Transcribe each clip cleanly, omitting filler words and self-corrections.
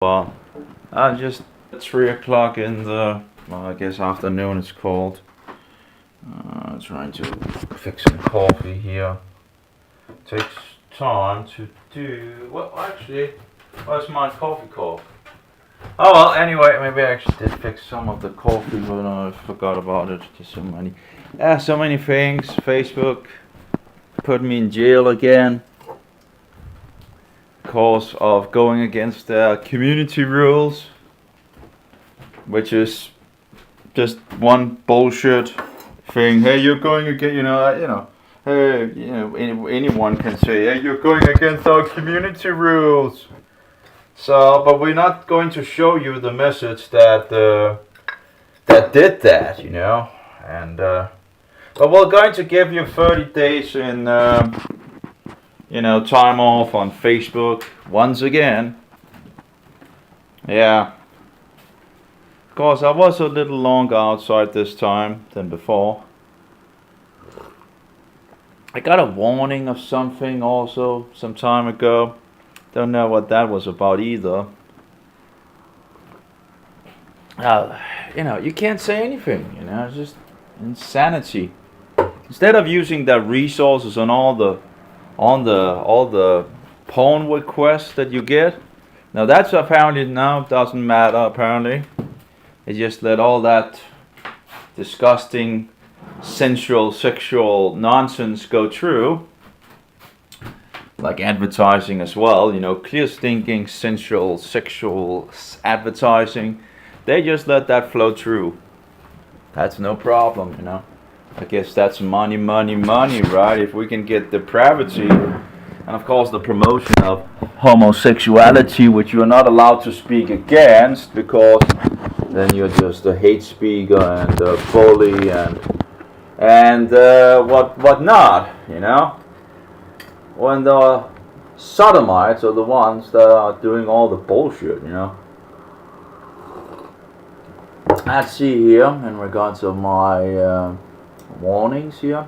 Well, just 3 o'clock in the, well, I guess afternoon it's called. Trying to fix some coffee here. Takes time to do. Well, actually, where's my coffee cup? Oh well. Anyway, maybe I actually did fix some of the coffee, but I forgot about it. Just so many things. Facebook put me in jail again because of going against their community rules, which is just one bullshit thing. Hey, you're going against, hey, anyone can say, hey, you're going against our community rules. So, but we're not going to show you the message that did that, and but we're going to give you 30 days in, time off on Facebook once again. Yeah. Of course, I was a little longer outside this time than before. I got a warning of something also some time ago. Don't know what that was about either. You can't say anything, it's just insanity. Instead of using the resources on all the porn requests that you get. Now that's apparently now doesn't matter apparently. They just let all that disgusting sensual sexual nonsense go through. Like advertising as well, clear thinking, sensual, sexual advertising. They just let that flow through. That's no problem, I guess that's money, right? If we can get depravity, and of course the promotion of homosexuality, which you're not allowed to speak against, because then you're just a hate speaker and a bully and what not, When the sodomites are the ones that are doing all the bullshit, Let's see here in regards of my warnings here.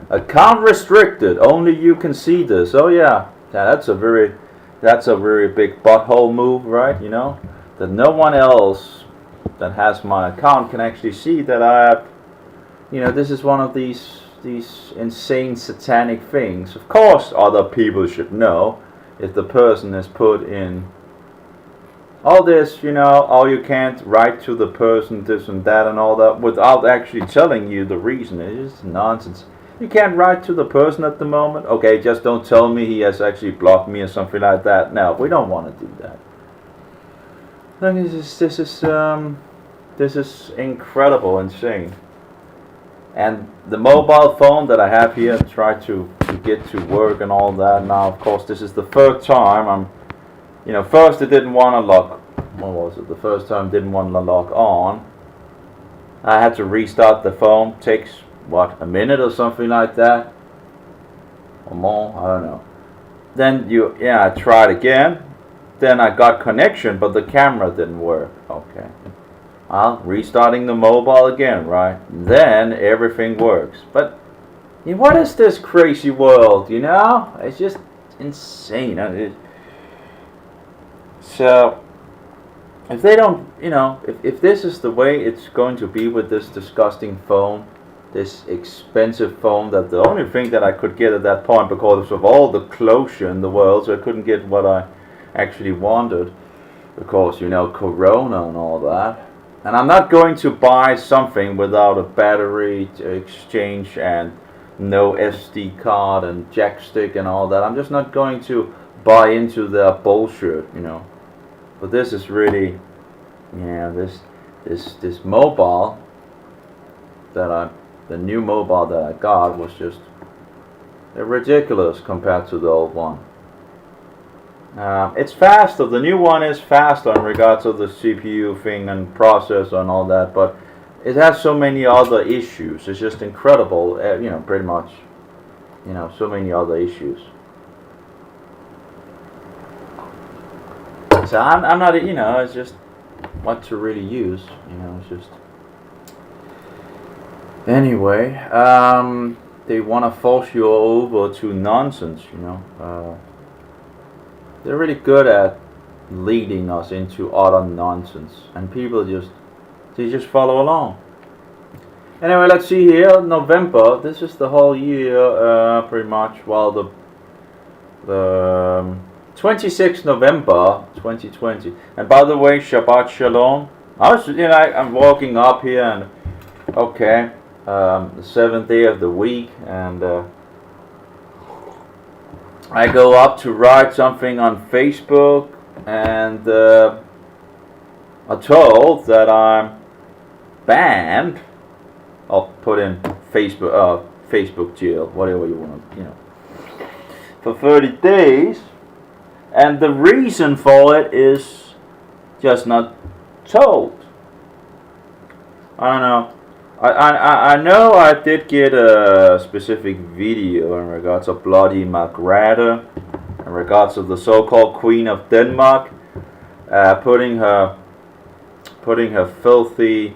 Account restricted. Only you can see this. Oh yeah, that's a very big butthole move, right? That no one else that has my account can actually see that I have. This is one of these insane satanic things. Of course, other people should know if the person is put in all this, oh, you can't write to the person this and that and all that without actually telling you the reason. It's just nonsense. You can't write to the person at the moment. Okay, just don't tell me he has actually blocked me or something like that. No, we don't want to do that. This is incredible, insane. And the mobile phone that I have here, try to get to work and all that. Now, of course, this is the third time first it didn't want to lock. What was it? The first time didn't want to lock on. I had to restart the phone. Takes a minute or something like that, or more. I don't know. Then I tried again. Then I got connection, but the camera didn't work. Okay. Restarting the mobile again, right? Then everything works. But what is this crazy world? It's just insane. So, if they don't, if this is the way it's going to be with this disgusting phone, this expensive phone, that the only thing that I could get at that point, because of all the closure in the world, so I couldn't get what I actually wanted, because, Corona and all that. And I'm not going to buy something without a battery exchange and no SD card and jack stick and all that. I'm just not going to buy into their bullshit, But this is really, this mobile the new mobile that I got was just ridiculous compared to the old one. It's faster. The new one is faster in regards to the CPU thing and processor and all that, but it has so many other issues. It's just incredible, pretty much, so many other issues. So I'm not, it's just what to really use, it's just. Anyway, they want to force you over to nonsense, They're really good at leading us into utter nonsense, and people just follow along. Anyway, let's see here. November. This is the whole year, pretty much. Well, the 26th November 2020. And by the way, Shabbat Shalom. I'm walking up here, and okay, the 7th day of the week, and I go up to write something on Facebook, and I'm told that I'm banned. I'll put in Facebook jail, whatever you want, for 30 days, and the reason for it is just not told. I don't know. I know I did get a specific video in regards of Bloody Margrethe, in regards of the so-called Queen of Denmark, putting her filthy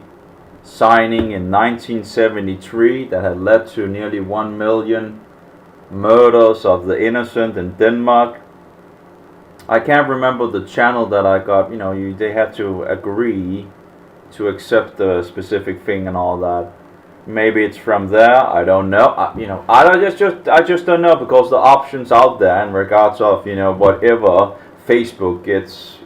signing in 1973 that had led to nearly 1 million murders of the innocent in Denmark. I can't remember the channel that I got. They had to agree to accept the specific thing and all that. Maybe it's from there. I don't know. I just don't know, because the options out there in regards of whatever Facebook gets,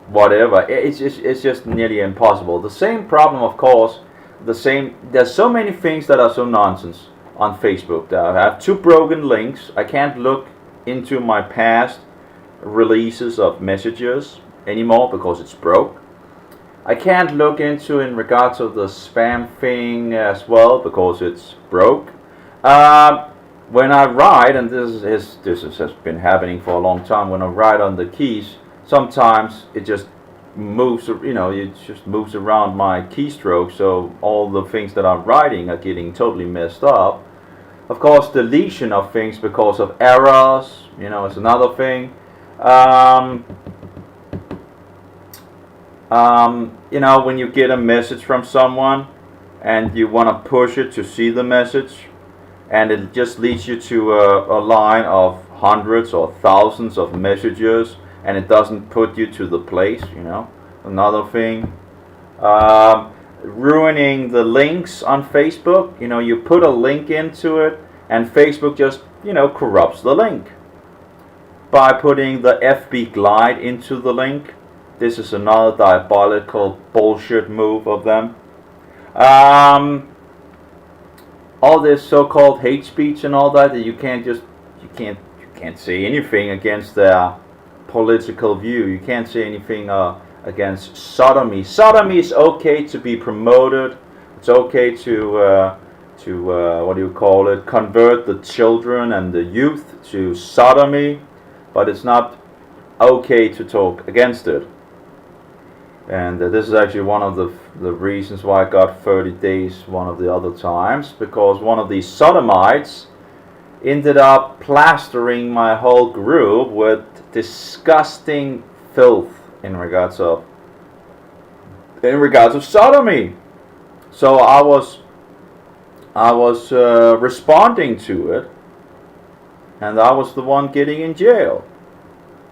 whatever. It's just nearly impossible. The same problem, of course. There's so many things that are so nonsense on Facebook. I have 2 broken links. I can't look into my past releases of messages anymore because it's broke. I can't look into in regards of the spam thing as well because it's broke. When I write, and this has been happening for a long time, when I write on the keys, sometimes it just moves, it just moves around my keystroke, so all the things that I'm writing are getting totally messed up. Of course, deletion of things because of errors, is another thing. When you get a message from someone and you want to push it to see the message, and it just leads you to a line of hundreds or thousands of messages, and it doesn't put you to the place, another thing. Ruining the links on Facebook. You put a link into it, and Facebook just, corrupts the link by putting the FB Glide into the link. This is another diabolical bullshit move of them. All this so-called hate speech and all that you can't say anything against their political view. You can't say anything against sodomy. Sodomy is okay to be promoted. It's okay to convert the children and the youth to sodomy, but it's not okay to talk against it. And this is actually one of the reasons why I got 30 days one of the other times, because one of these sodomites ended up plastering my whole group with disgusting filth in regards of sodomy. So I was responding to it, and I was the one getting in jail.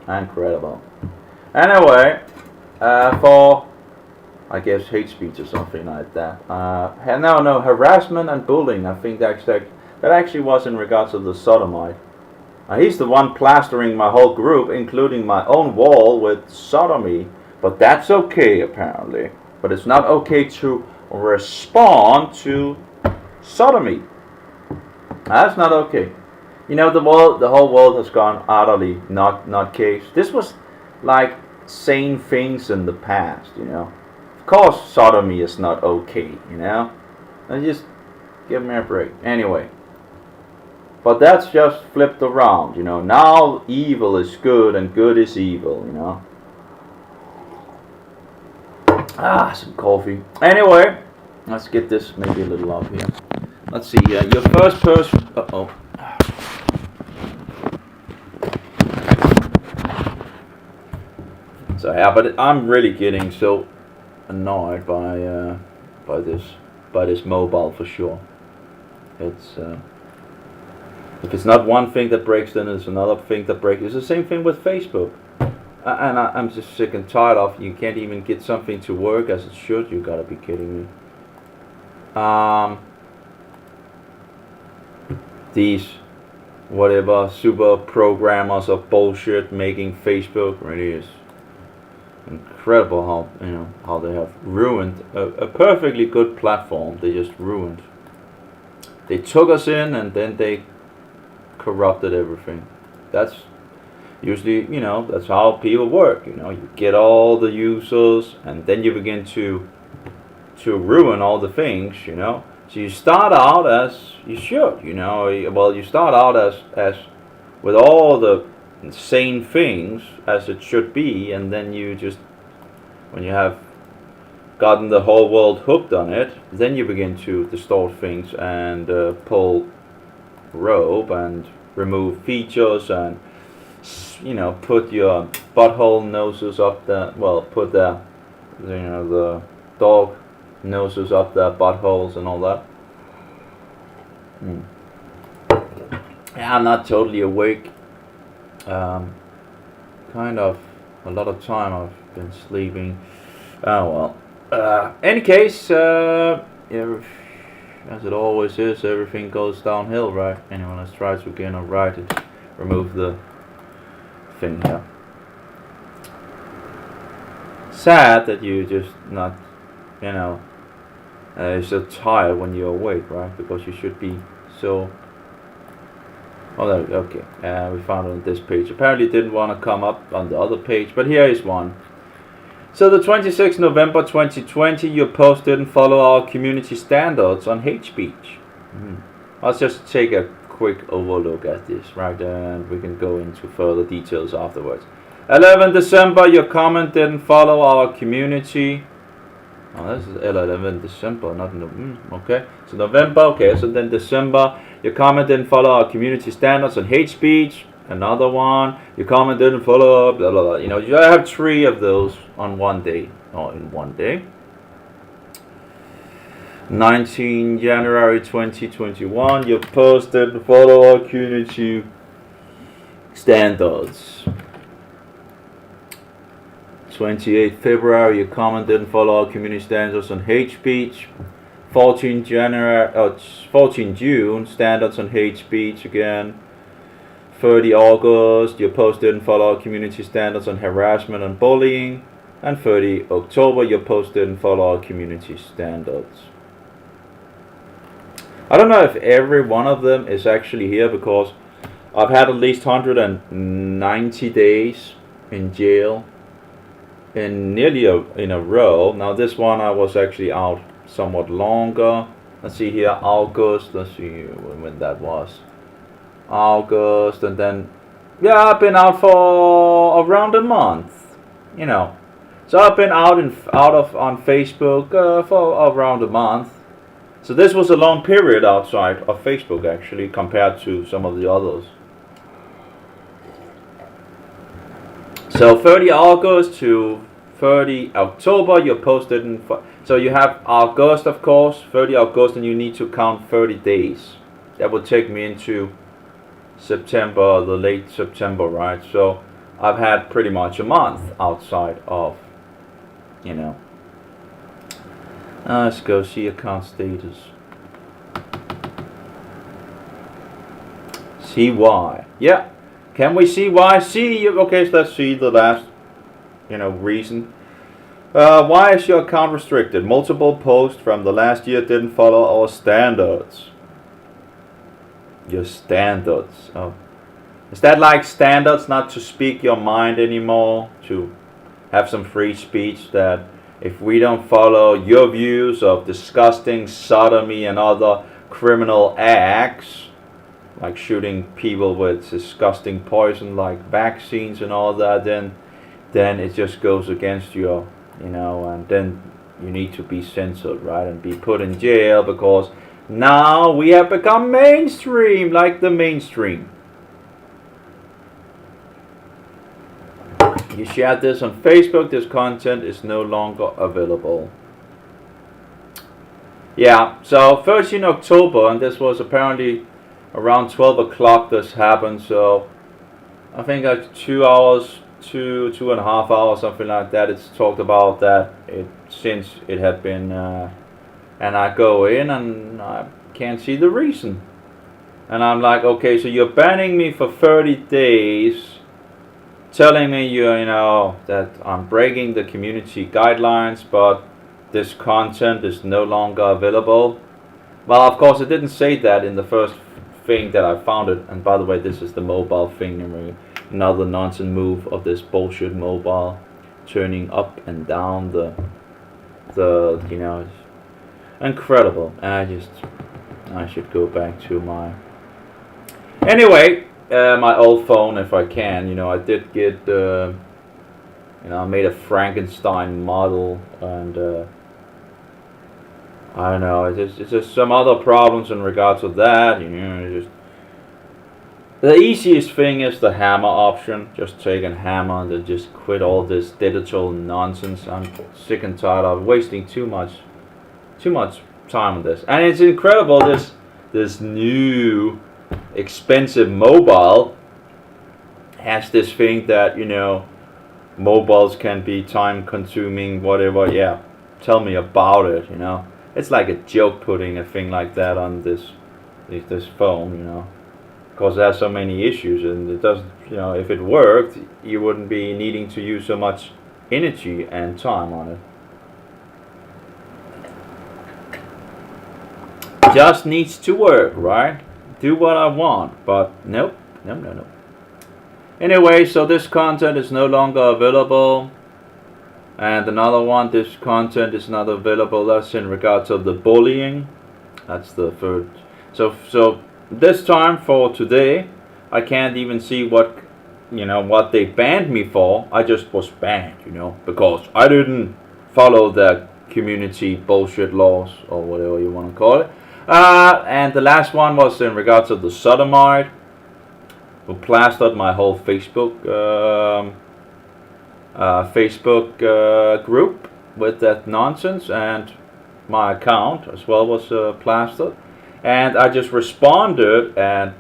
Incredible. Anyway, for I guess hate speech or something like that. No, harassment and bullying. I think that actually was in regards to the sodomite. He's the one plastering my whole group, including my own wall, with sodomy. But that's okay, apparently. But it's not okay to respond to sodomy. That's not okay. The whole world has gone utterly nutcase. This was like saying things in the past, Of course, sodomy is not okay, And just give me a break. Anyway. But that's just flipped around, Now evil is good and good is evil, Some coffee. Anyway, let's get this maybe a little up here. Let's see, your first person... Uh-oh. So yeah, but I'm really getting so annoyed by this mobile for sure. It's... If it's not one thing that breaks, then it's another thing that breaks. It's the same thing with Facebook. I'm just sick and tired of you can't even get something to work as it should. You gotta be kidding me. These whatever super programmers of bullshit making Facebook really is incredible how they have ruined a perfectly good platform. They just ruined. They took us in and then they corrupted everything. That's usually, that's how people work. You get all the users and then you begin to ruin all the things. So you start out as you should. Well, you start out as with all the same things as it should be, and then you just, when you have gotten the whole world hooked on it, then you begin to distort things and pull rope and remove features and put your butthole noses up the, well, put the dog noses up their buttholes and all that. Yeah, I'm not totally awake. Kind of a lot of time I've been sleeping. Oh well. Any case, as it always is, everything goes downhill, right? Anyone has tried to gain a right to remove the thing here. Sad that you just not, you're so tired when you're awake, right? Because you should be so. Oh, okay. We found it on this page. Apparently, it didn't want to come up on the other page, but here is one. So, the 26th November 2020, your post didn't follow our community standards on hate speech. Let's just take a quick overlook at this, right? And we can go into further details afterwards. 11 December, your comment didn't follow our community. Oh, this is 11 December, not okay. So November, okay. So then December, your comment didn't follow our community standards on hate speech. Another one, your comment didn't follow, blah blah blah. You have 3 of those on one day, or in one day. 19 January 2021, your post didn't follow our community standards. 28 February, your comment didn't follow our community standards on hate speech. 14 June, standards on hate speech again. 30 August, your post didn't follow our community standards on harassment and bullying. And 30 October, your post didn't follow our community standards. I don't know if every one of them is actually here, because I've had at least 190 days in jail in nearly in a row. Now this one I was actually out somewhat longer. Let's see here, August. Let's see when that was. August, and then I've been out for around a month. So I've been out on Facebook for around a month. So this was a long period outside of Facebook actually, compared to some of the others. So 30 August to 30 October, your post didn't. So you have August, of course, 30 August, and you need to count 30 days. That would take me into September, the late September, right? So I've had pretty much a month outside of, let's go see account status. See why. Yeah. Can we see why? Okay, so let's see the last, reason. Why is your account restricted? Multiple posts from the last year didn't follow our standards. Your standards. Oh. Is that like standards not to speak your mind anymore? To have some free speech, that if we don't follow your views of disgusting sodomy and other criminal acts, like shooting people with disgusting poison like vaccines and all that, then it just goes against your, and then you need to be censored, right, and be put in jail, because now we have become mainstream, like the mainstream. You shared this on Facebook, this content is no longer available. Yeah, so 13 October, and this was apparently around 12 o'clock this happened, so I think like 2 hours two and a half hours, something like that. It's talked about that since it had been, and I go in and I can't see the reason. And I'm like, okay, so you're banning me for 30 days, telling me you know that I'm breaking the community guidelines, but this content is no longer available. Well, of course, it didn't say that in the first thing that I found it. And by the way, this is the mobile thing, another nonsense move of this bullshit mobile, turning up and down the you know, it's incredible. And I should go back to my. Anyway, my old phone, if I can. You know, I did get, you know, I made a Frankenstein model, and I don't know. It's just some other problems in regards to that. You know, it's just the easiest thing is the hammer option. Just take a hammer and just quit all this digital nonsense. I'm sick and tired of wasting too much time on this. And it's incredible. This new expensive mobile has this thing that, you know, mobiles can be time consuming, whatever. Yeah, tell me about it. You know, it's like a joke putting a thing like that on this phone. You know, because it has so many issues, and it doesn't. You know, if it worked, you wouldn't be needing to use so much energy and time on it. Just needs to work, right? Do what I want, but nope. Anyway, so this content is no longer available, and another one, this content is not available. That's in regards of the bullying. That's the third. So this time for today, I can't even see what, you know, what they banned me for. I just was banned, you know, because I didn't follow the community bullshit laws, or whatever you want to call it. And the last one was in regards to the sodomite, who plastered my whole Facebook group with that nonsense, and my account as well was plastered. And I just responded, and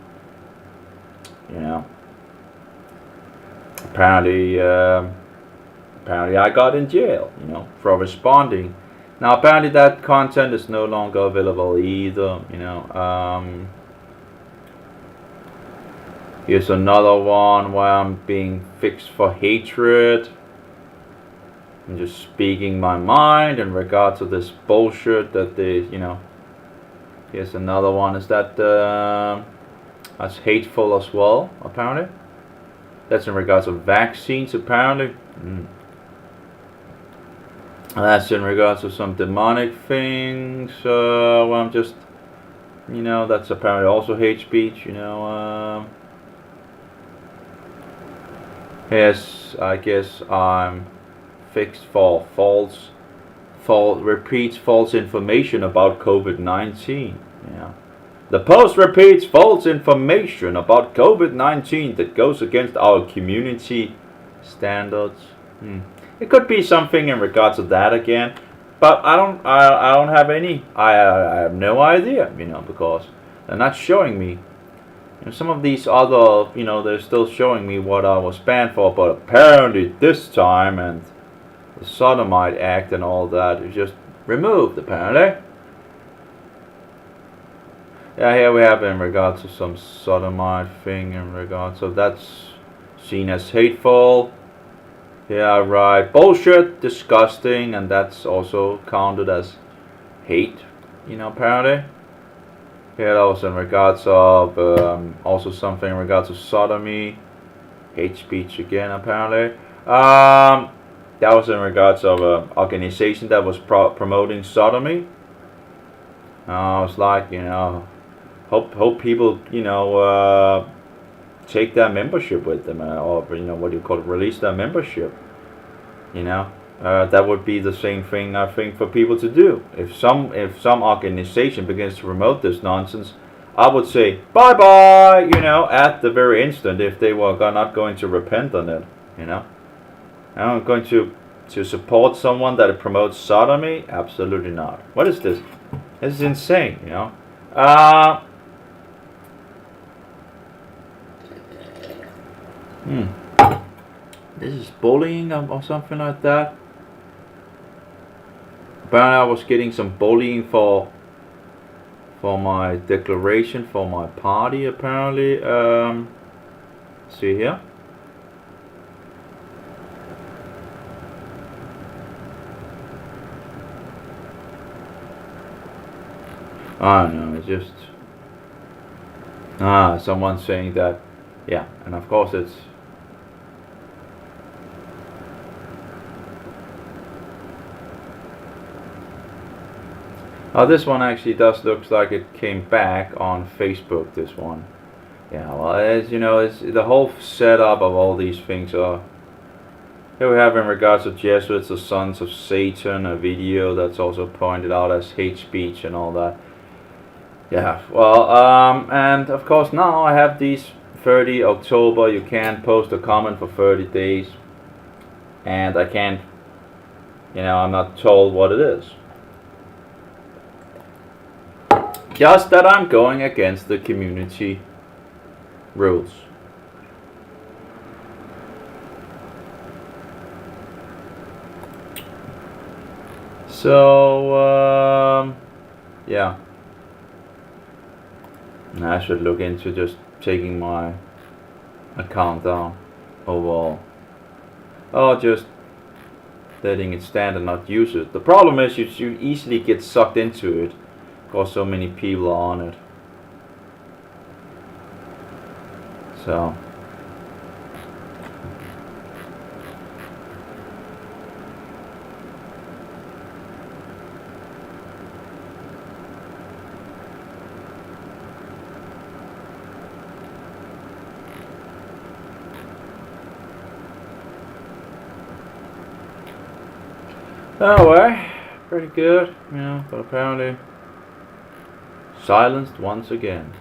you know, apparently I got in jail, you know, for responding. Now apparently that content is no longer available either, you know. Here's another one where I'm being fixed for hatred. I'm just speaking my mind in regard to this bullshit that they, you know. Here's another one. Is that that's hateful as well, apparently. That's in regards to vaccines, apparently. And that's in regards to some demonic things. Where I'm just, you know, that's apparently also hate speech, you know. Yes, I guess I'm fixed for repeats false information about COVID-19. Yeah. The post repeats false information about COVID-19 that goes against our community standards. It could be something in regards to that again, but I don't have any. I have no idea, you know, because they're not showing me. And some of these other, you know, they're still showing me what I was banned for, but apparently this time, and the Sodomite Act and all that is just removed, apparently. Yeah, here we have in regards to some sodomite thing in regards, so that's seen as hateful. Yeah, right. Bullshit, disgusting, and that's also counted as hate, you know, apparently. Yeah, that was in regards of also something in regards to sodomy, hate speech again, apparently. That was in regards of an organization that was promoting sodomy. I was like, you know, hope people, you know, take their membership with them, or, you know, what do you call it, release their membership. You know, that would be the same thing, I think, for people to do. If some organization begins to promote this nonsense, I would say bye bye, you know, at the very instant, if they were not going to repent on it. You know, I'm going to support someone that promotes sodomy. Absolutely not. What is this? This is insane. You know. This is bullying or something like that. Apparently I was getting some bullying for my declaration for my party, apparently. See here. I don't know, it's just someone saying that, yeah, and of course it's this one actually does looks like it came back on Facebook, this one. Yeah, well, as you know, it's the whole setup of all these things are. Here we have in regards to Jesuits, the sons of Satan, a video that's also pointed out as hate speech and all that. Yeah, well, and of course now I have these 30 October, you can't post a comment for 30 days. And I can't, I'm not told what it is. Just that I'm going against the community rules. So, yeah. I should look into just taking my account down overall. Or just letting it stand and not use it. The problem is you easily get sucked into it because so many people are on it. So. Anyway, pretty good, but apparently silenced once again.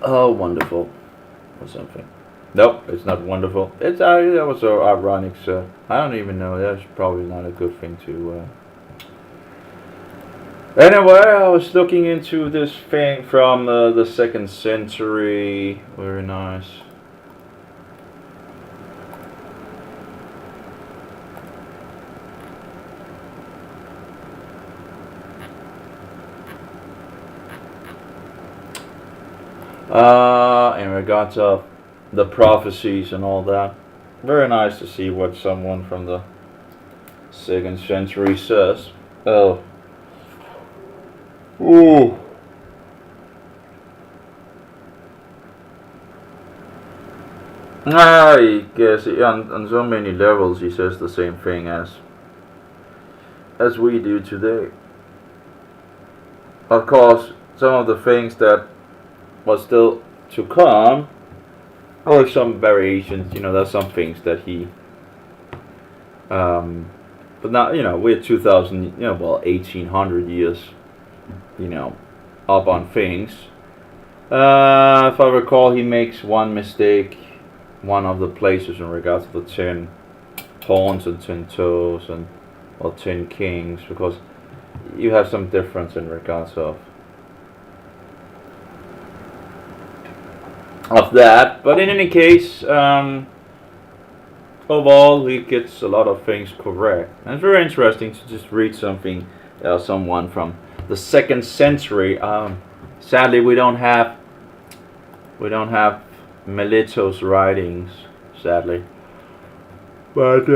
Oh, wonderful, or something. Nope, it's not wonderful. It's that was so ironic. So I don't even know. That's probably not a good thing to. Anyway, I was looking into this thing from the 2nd century. Very nice. In regards of the prophecies and all that. Very nice to see what someone from the 2nd century says. Oh. Ooh. I guess on so many levels he says the same thing as we do today. Of course, some of the things that was still to come, or some variations. There's some things that he. But now we're 2,000. 1,800 years. Up on things. If I recall, he makes one mistake, one of the places in regards to the 10 horns and 10 toes or 10 kings, because you have some difference in regards of that. But in any case, overall, he gets a lot of things correct. And it's very interesting to just read something, someone from the 2nd century. Sadly, we don't have Melito's writings. Sadly, but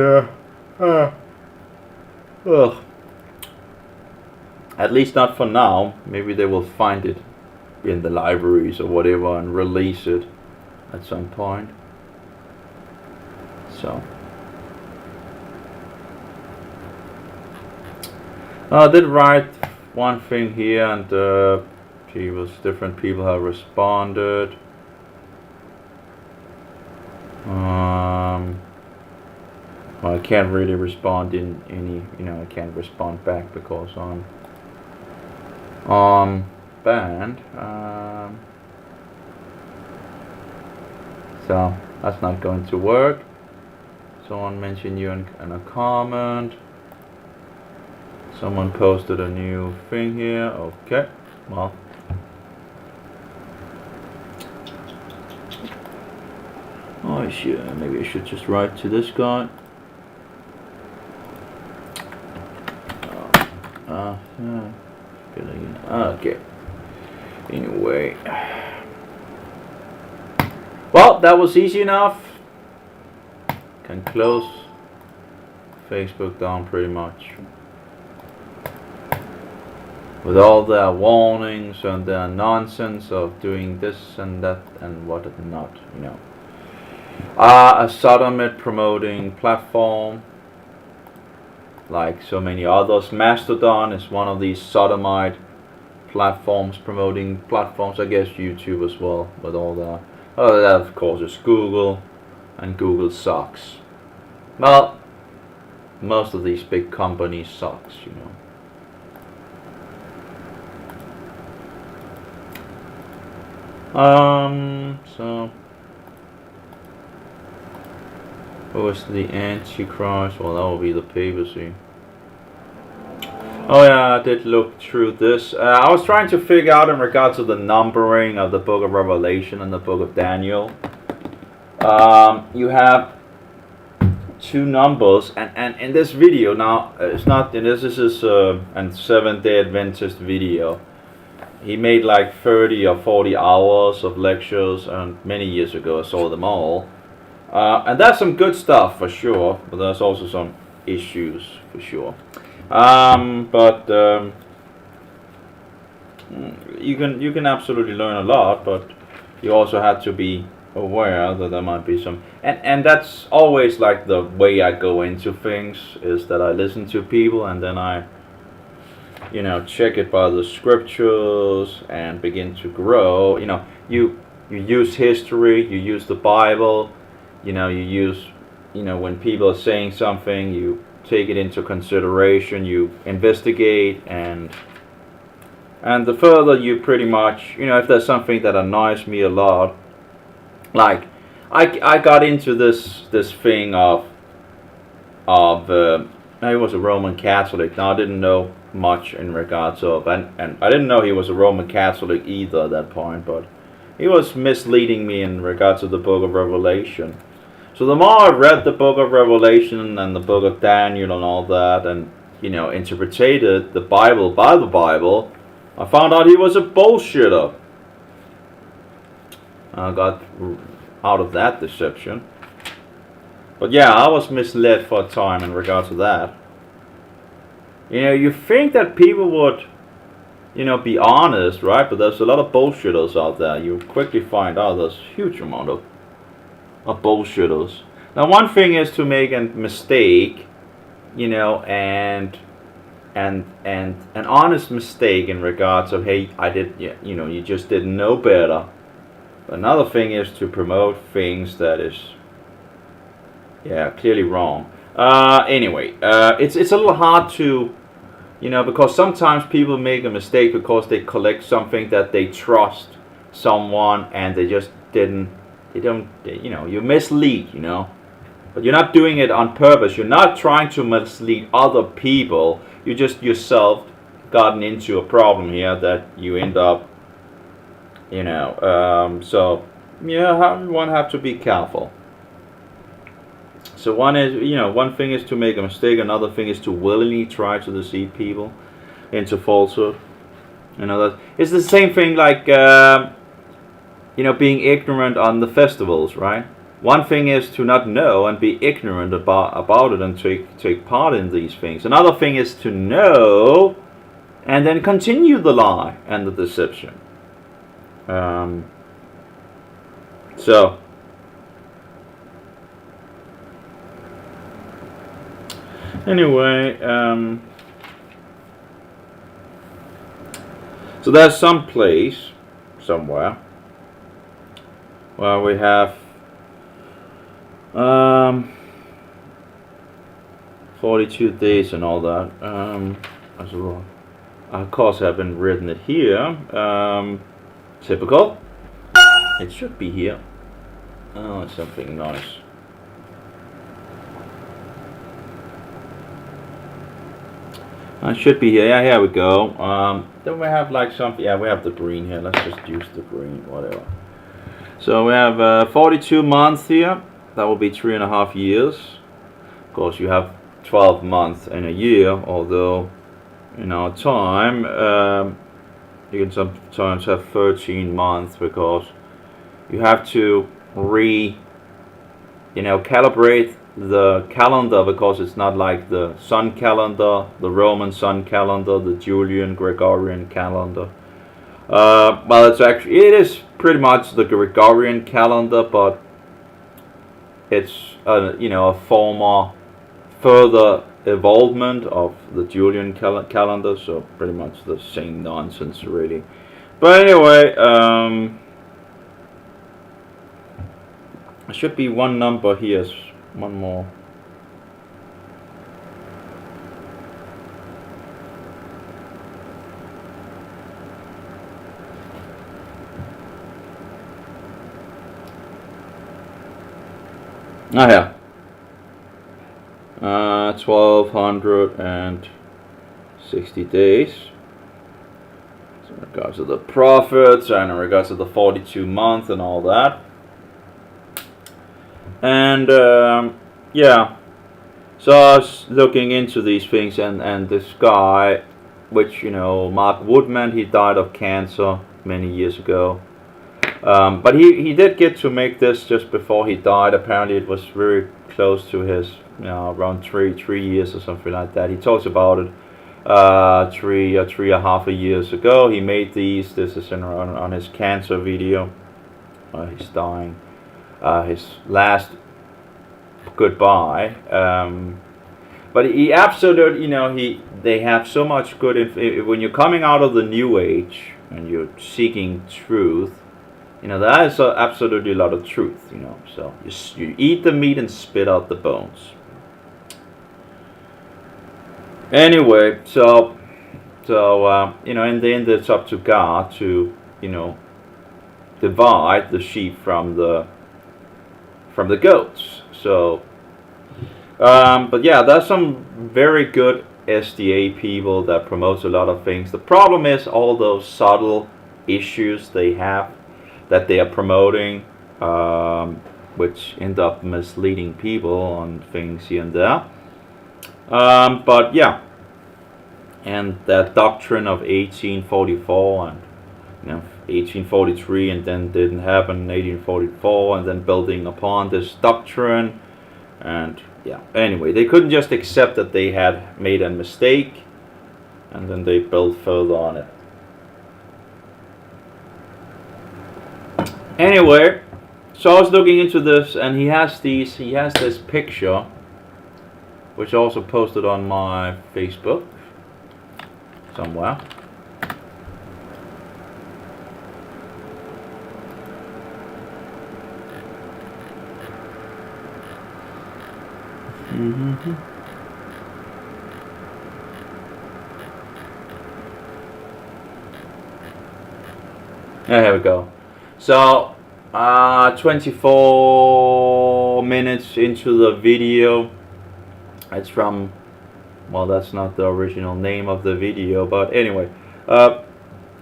at least not for now. Maybe they will find it in the libraries or whatever and release it at some point. So. I did write one thing here, and different people have responded. Well, I can't really respond in any, I can't respond back because I'm banned. So that's not going to work. Someone mentioned you in a comment. Someone posted a new thing here. Okay, well. Oh, maybe I should just write to this guy. Yeah. Okay. Anyway. Well, that was easy enough. Can close Facebook down pretty much. With all the warnings and the nonsense of doing this and that and what not, you know. A sodomite promoting platform, like so many others. Mastodon is one of these sodomite platforms, promoting platforms. I guess YouTube as well, with all that. Oh, that of course is Google, and Google sucks. Well, most of these big companies sucks, you know. So who is the Antichrist? Well, that will be the papacy. Oh yeah, I did look through this. I was trying to figure out in regards to the numbering of the book of Revelation and the book of Daniel. You have two numbers, and in this video now, it's not. This is a Seventh-day Adventist video. He made like 30 or 40 hours of lectures, and many years ago I saw them all. And that's some good stuff for sure, but there's also some issues for sure. You can absolutely learn a lot, but you also have to be aware that there might be some, and that's always like the way I go into things, is that I listen to people and then I, you know, check it by the scriptures and begin to grow. You know, you use history, you use the Bible, you know, when people are saying something, you take it into consideration, you investigate, and the further you pretty much, you know, if there's something that annoys me a lot, like I got into this thing of he was a Roman Catholic. Now I didn't know much in regards of, and I didn't know he was a Roman Catholic either at that point, but he was misleading me in regards to the book of Revelation. So the more I read the book of Revelation and the book of Daniel and all that, and, you know, interpreted the Bible by the Bible, I found out he was a bullshitter. I got out of that deception. But yeah, I was misled for a time in regards to that. You know, you think that people would, you know, be honest, right? But there's a lot of bullshitters out there. You quickly find out there's a huge amount of bullshitters. Now, one thing is to make a mistake, you know, and an honest mistake in regards of, hey, you just didn't know better. Another thing is to promote things that is, yeah, clearly wrong. Anyway, it's a little hard to, you know, because sometimes people make a mistake because they collect something that they trust someone and they just you know, you mislead, you know, but you're not doing it on purpose. You're not trying to mislead other people. You just yourself gotten into a problem here that you end up, you know, so yeah, one have to be careful. So one is, you know, one thing is to make a mistake, another thing is to willingly try to deceive people into falsehood. You know, that it's the same thing like, you know, being ignorant on the festivals, right? One thing is to not know and be ignorant about it and take part in these things. Another thing is to know and then continue the lie and the deception. So anyway, so there's some place somewhere where we have 42 days and all that. As well, of course, I haven't written it here. Typical. It should be here. Oh, it's something nice. I should be here. Yeah, here we go. Then we have like some. Yeah, we have the green here. Let's just use the green, whatever. So we have 42 months here. That will be 3.5 years. Of course, you have 12 months in a year. Although in our time, you can sometimes have 13 months because you have to calibrate the calendar, because it's not like the sun calendar, the Roman sun calendar, the Julian Gregorian calendar. Well, it is pretty much the Gregorian calendar, but it's a former further evolvement of the Julian calendar, so pretty much the same nonsense really. But anyway, there should be one number here, one more. Ah, yeah. 1260 days. So in regards to the prophets and in regards to the 42 months and all that. And yeah, so I was looking into these things, and this guy, which Mark Woodman, he died of cancer many years ago. But he did get to make this just before he died. Apparently it was very close to his, around 3 years or something like that. He talks about it 3.5 years ago. He made these. This is on his cancer video. He's dying. His last goodbye. But he absolutely, they have so much good when you're coming out of the New Age and you're seeking truth. There is absolutely a lot of truth, so you eat the meat and spit out the bones. Anyway, so in the end it's up to God to, divide the sheep from the goats. So, but yeah, there's some very good SDA people that promotes a lot of things. The problem is all those subtle issues they have that they are promoting, which end up misleading people on things here and there. But yeah, and that doctrine of 1844 and 1843, and then didn't happen in 1844, and then building upon this doctrine, and yeah. Anyway, they couldn't just accept that they had made a mistake, and then they built further on it. Anyway, so I was looking into this, and he has this picture, which I also posted on my Facebook somewhere. Here we go. So, 24 minutes into the video. It's from, well, that's not the original name of the video, but anyway,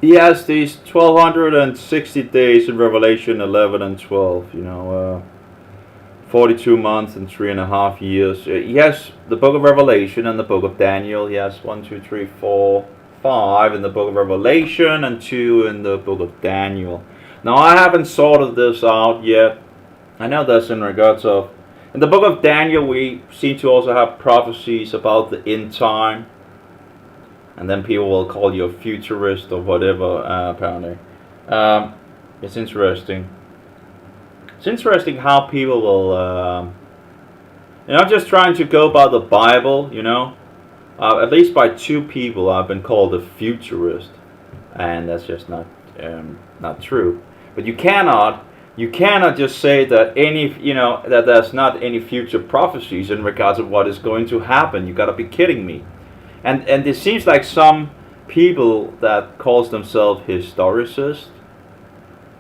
he has these 1260 days in Revelation 11 and 12. 42 months and 3.5 years. He has the book of Revelation and the book of Daniel. He has 1, 2, 3, 4, 5 in the book of Revelation and 2 in the book of Daniel. Now, I haven't sorted this out yet. I know that's in regards of, in the book of Daniel, we seem to also have prophecies about the end time. And then people will call you a futurist or whatever, apparently. It's interesting. It's interesting how people will, I'm just trying to go by the Bible, at least by 2 people I've been called a futurist, and that's just not true. But you cannot just say that that there's not any future prophecies in regards of what is going to happen. You gotta be kidding me. And it seems like some people that calls themselves historicists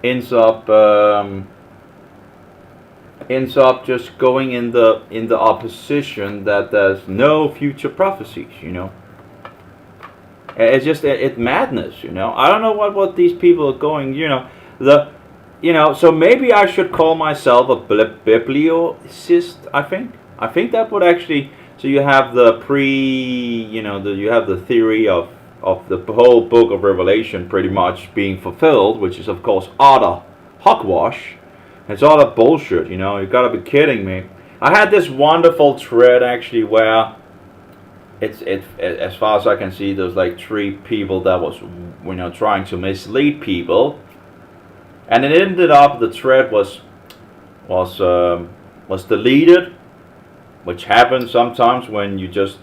ends up just going in the opposition that there's no future prophecies, It's just it madness, you know. I don't know what these people are going, you know. So maybe I should call myself a bibliocist. I think that would actually. So you have the you have the theory of the whole book of Revelation pretty much being fulfilled, which is of course utter hogwash. It's all a bullshit, you know. You gotta be kidding me. I had this wonderful thread actually where it's as far as I can see, there's like 3 people that was trying to mislead people, and it ended up the thread was deleted, which happens sometimes when you just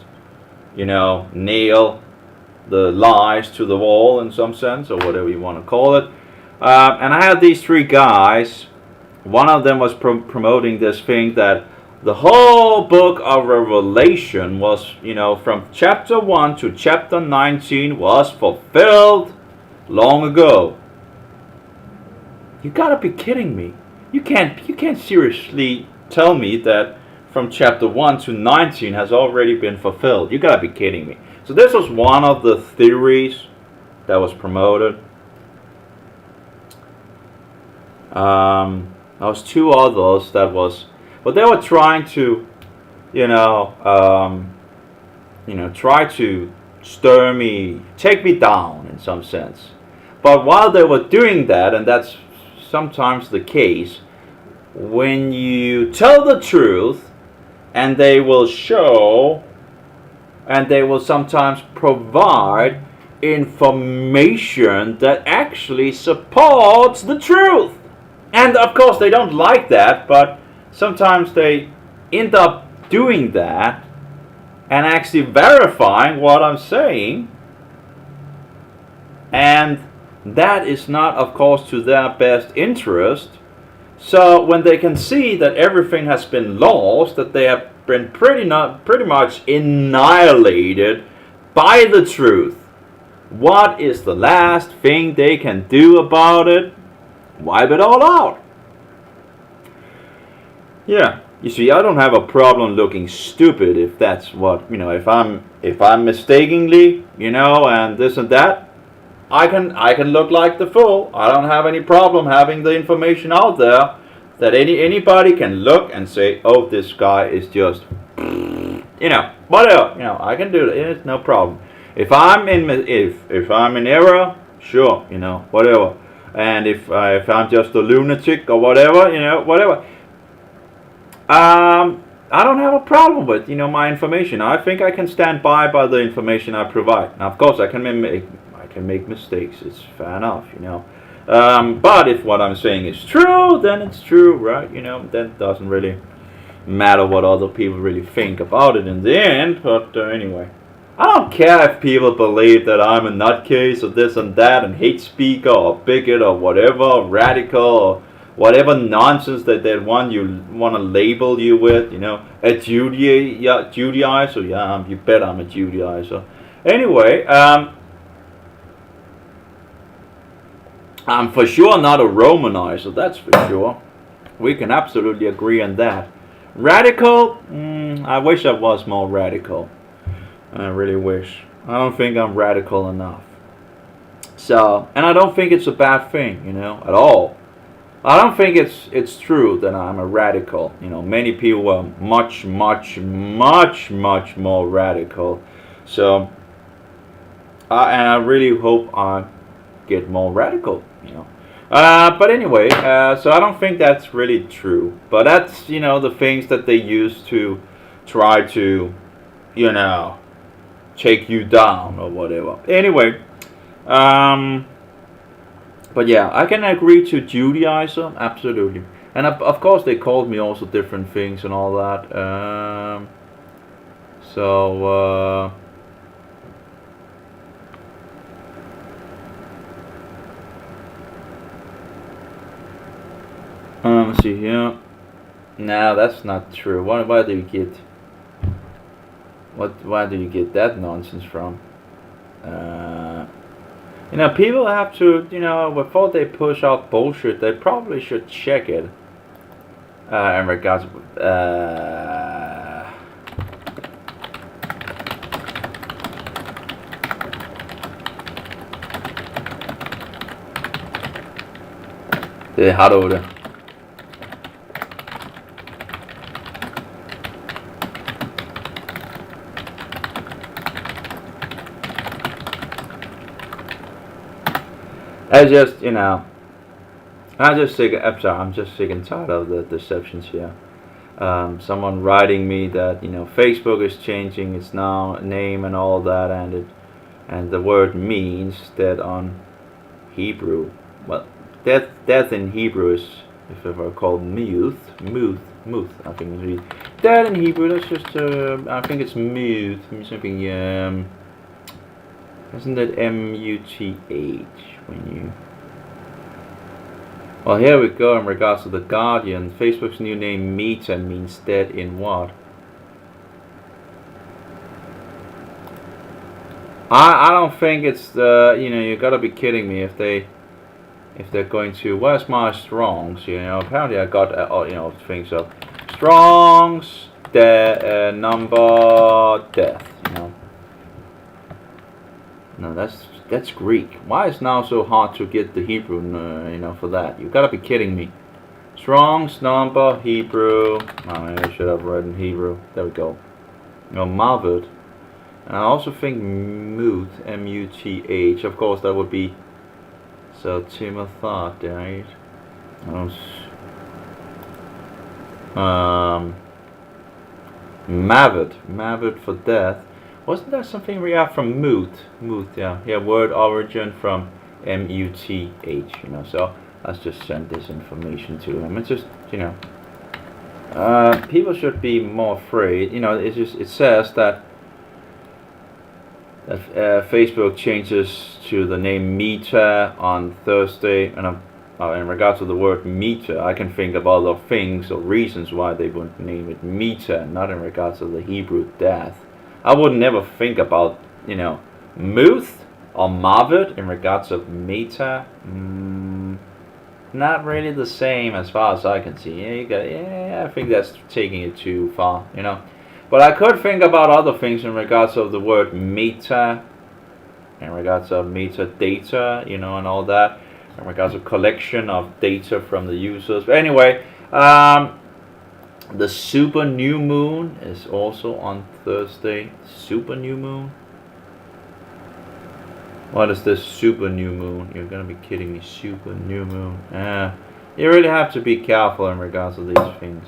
nail the lies to the wall in some sense, or whatever you want to call it. And I had these 3 guys. One of them was promoting this thing that the whole book of Revelation was, from chapter 1 to chapter 19 was fulfilled long ago. You gotta be kidding me. You can't seriously tell me that from chapter 1 to 19 has already been fulfilled. You gotta be kidding me. So this was one of the theories that was promoted. There was 2 others that was, but they were trying to, try to stir me, take me down in some sense. But while they were doing that, and that's sometimes the case, when you tell the truth, and they will show, and they will sometimes provide information that actually supports the truth. And of course they don't like that, but sometimes they end up doing that and actually verifying what I'm saying. And that is not, of course, to their best interest. So when they can see that everything has been lost, that they have been pretty much annihilated by the truth, what is the last thing they can do about it? Wipe it all out. Yeah, you see, I don't have a problem looking stupid if that's what, if I'm mistakenly, and this and that, I can look like the fool. I don't have any problem having the information out there that anybody can look and say, oh, this guy is just, whatever. I can do that. It's no problem. If I'm in error, sure, whatever. And if I'm just a lunatic or whatever, whatever. I don't have a problem with, my information. I think I can stand by the information I provide. Now, of course, I can make mistakes. It's fair enough, But if what I'm saying is true, then it's true, right? Then it doesn't really matter what other people really think about it in the end. But anyway. I don't care if people believe that I'm a nutcase or this and that, and hate speaker or bigot or whatever, radical or whatever nonsense that they want to label you with, a Judaizer. Yeah, you bet I'm a Judaizer. Anyway, I'm for sure not a Romanizer. That's for sure. We can absolutely agree on that. Radical? I wish I was more radical. I really wish. I don't think I'm radical enough. So, and I don't think it's a bad thing, at all. I don't think it's true that I'm a radical. Many people are much, much, much, much more radical. So, and I really hope I get more radical, But anyway, so I don't think that's really true. But that's, the things that they use to try to, take you down or whatever. Anyway, but yeah, I can agree to Judaizer, absolutely. And of course they called me also different things and all that. Let's see here. No, that's not true. Why do you get... Why do you get that nonsense from? People have to, before they push out bullshit, they probably should check it. In regards, har du det. I just, I'm just sick and tired of the deceptions here. Someone writing me that Facebook is changing its now name and all that, and the word means that on Hebrew. Well, death in Hebrew is, if ever called muth. I think it's really death in Hebrew. That's just I think it's muth. Something isn't it muth when you? Well, here we go. In regards to the Guardian, Facebook's new name Meta means dead in what? I don't think it's the you gotta be kidding me if they're going to. Where's my Strongs? Apparently I got things of Strongs number death. No, that's Greek. Why is now so hard to get the Hebrew, for that? You gotta be kidding me. Strong's number, Hebrew. Oh, maybe I should have written Hebrew. There we go. Malvert. And I also think Muth, M-U-T-H. Of course, that would be. So, Timothy, right? Mavert for death. Wasn't there something we have from Muth? Muth, yeah. Word origin from M-U-T-H, So let's just send this information to him. It's just, people should be more afraid. It says that Facebook changes to the name Meta on Thursday, and in regards to the word Meta, I can think of other things or reasons why they wouldn't name it Meta, not in regards to the Hebrew death. I would never think about, Muth or Marvet in regards of Meta. Not really the same as far as I can see. I think that's taking it too far, But I could think about other things in regards of the word meta, in regards of metadata, and all that, in regards of collection of data from the users. But anyway, the super new moon is also on Thursday. Super new moon? What is this super new moon? You're gonna be kidding me. Super new moon. You really have to be careful in regards to these things,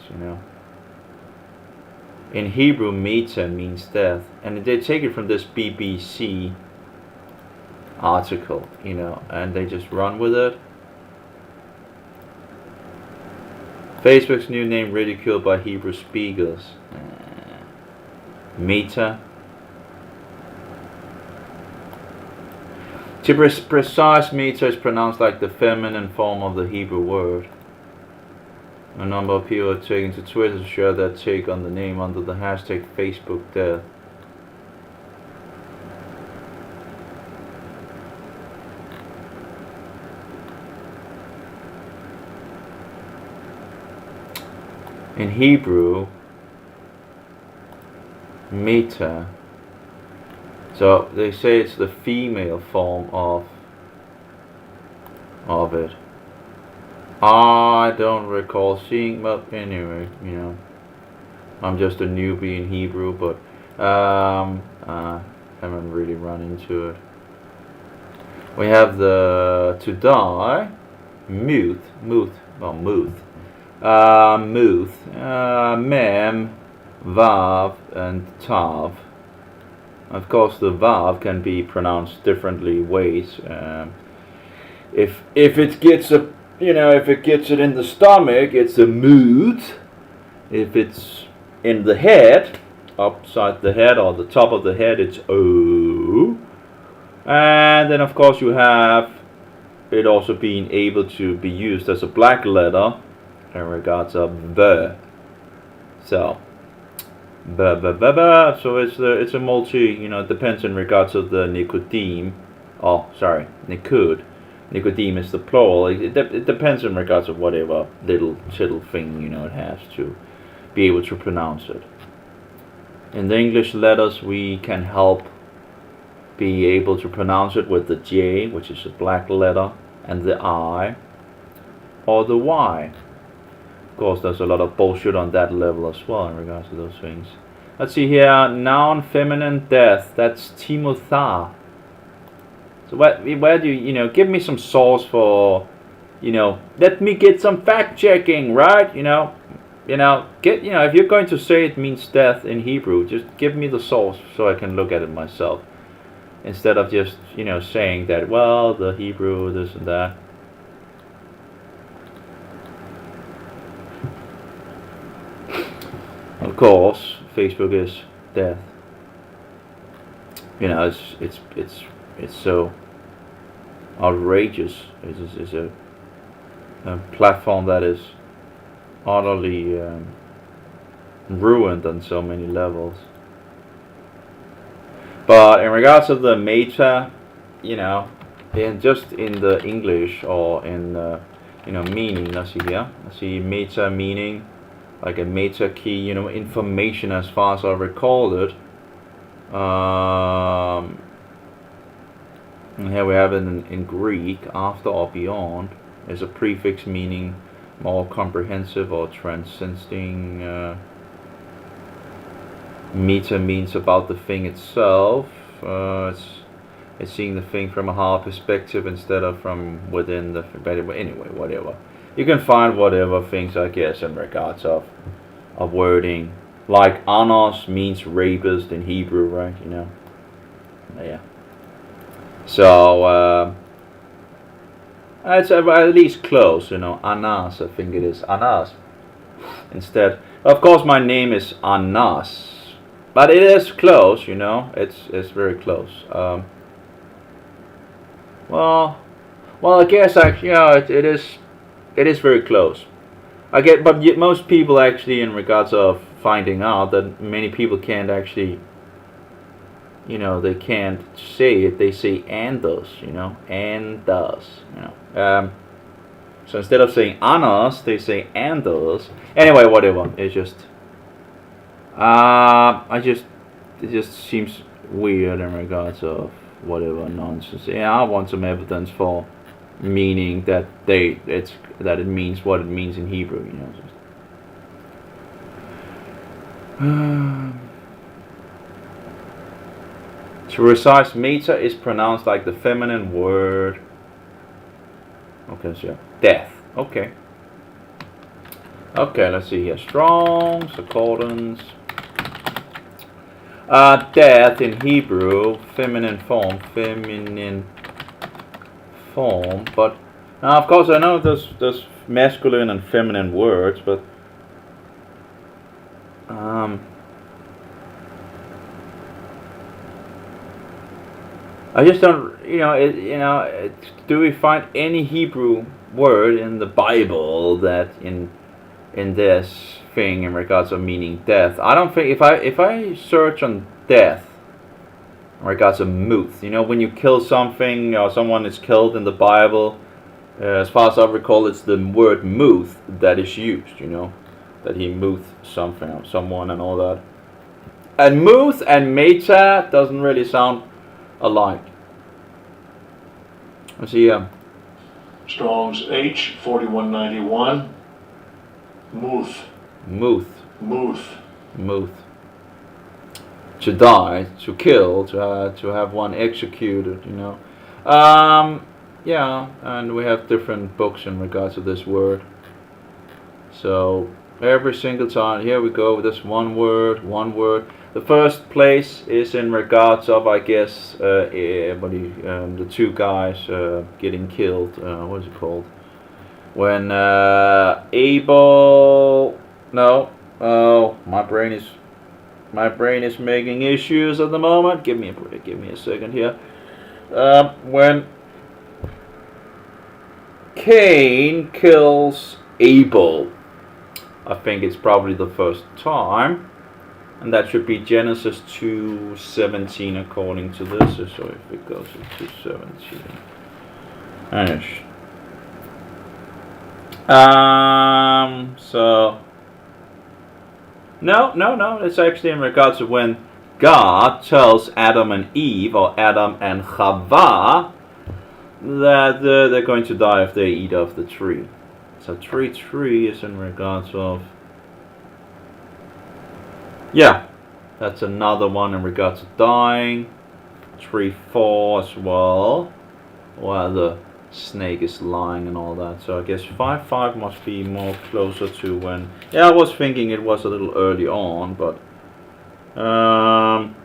In Hebrew, meta means death. And they take it from this BBC article, and they just run with it. Facebook's new name ridiculed by Hebrew speakers. Meta. To be precise, meta is pronounced like the feminine form of the Hebrew word. A number of people are taking to Twitter to share their take on the name under the hashtag #FacebookDeath. In Hebrew, meta. So they say it's the female form of it. I don't recall seeing, but anyway, I'm just a newbie in Hebrew, but haven't really run into it. We have the to die, muth, mem, vav, and tav. Of course, the vav can be pronounced differently ways. If it gets if it gets it in the stomach, it's a mood. If it's in the head, upside the head or the top of the head, it's o. And then, of course, you have it also being able to be used as a black letter in regards of the. So, so it's a multi. It depends in regards of the nicodeme. Oh, sorry, nikud. Nicodeme is the plural. It depends in regards of whatever little thing it has to be able to pronounce it. In the English letters, we can help be able to pronounce it with the J, which is a black letter, and the I. or the Y. Of course, there's a lot of bullshit on that level as well in regards to those things. Let's see here, noun feminine death, that's Timotha. So where do you give me some source for, let me get some fact checking, right? If you're going to say it means death in Hebrew, just give me the source so I can look at it myself. Instead of just, saying that, well, the Hebrew, this and that. Of course, Facebook is death. It's so outrageous. It's a platform that is utterly ruined on so many levels. But in regards to the meta, just in the English or in meaning, let's see here. Let's see meta meaning, like a meta key, information as far as I recall it. And here we have it in Greek, after or beyond, is a prefix meaning more comprehensive or transcending. Meta means about the thing itself. It's seeing the thing from a higher perspective instead of from within the. But anyway, whatever. You can find whatever things, I guess, in regards of wording. Like anos means rapist in Hebrew, right? Yeah. So it's at least close, Anas, I think it is Anas. Instead, of course, my name is Anas, but it is close, it's very close. Well, I guess actually, it is very close. But yet most people actually, in regards of finding out that many people can't actually, they can't say it. They say Anders, Anders, So instead of saying Anas, they say Anders. Anyway, whatever. It's just, it just seems weird in regards of whatever nonsense. Yeah, I want some evidence for meaning that it means what it means in Hebrew, To recite meta is pronounced like the feminine word. Okay, so death. Okay, let's see here. Strong's Concordance. Death in Hebrew, feminine form. But now, of course, I know there's masculine and feminine words, but I just don't, do we find any Hebrew word in the Bible that in this thing in regards of meaning death? I don't think, if I search on death in regards of muth, when you kill something or someone is killed in the Bible, as far as I recall, it's the word muth that is used, that he muth something or someone and all that. And muth and meta doesn't really sound alike. Let's see. Strong's H 4191. Muth. To die, to kill, to have one executed. Yeah, and we have different books in regards to this word. So every single time, here we go with this one word. The first place is in regards of, I guess, the two guys getting killed. What is it called? When Abel. No. Oh, my brain is making issues at the moment. Give me a break. Give me a second here. When Cain kills Abel, I think it's probably the first time. And that should be Genesis 2:17 according to this. So if it goes to 2:17. So no. It's actually in regards to when God tells Adam and Eve, or Adam and Chava, that they're going to die if they eat of the tree. So 3-3 is in regards of... Yeah, that's another one in regards to dying. 3-4 as well. While the snake is lying and all that. So I guess 5-5 must be more closer to when... Yeah, I was thinking it was a little early on, but...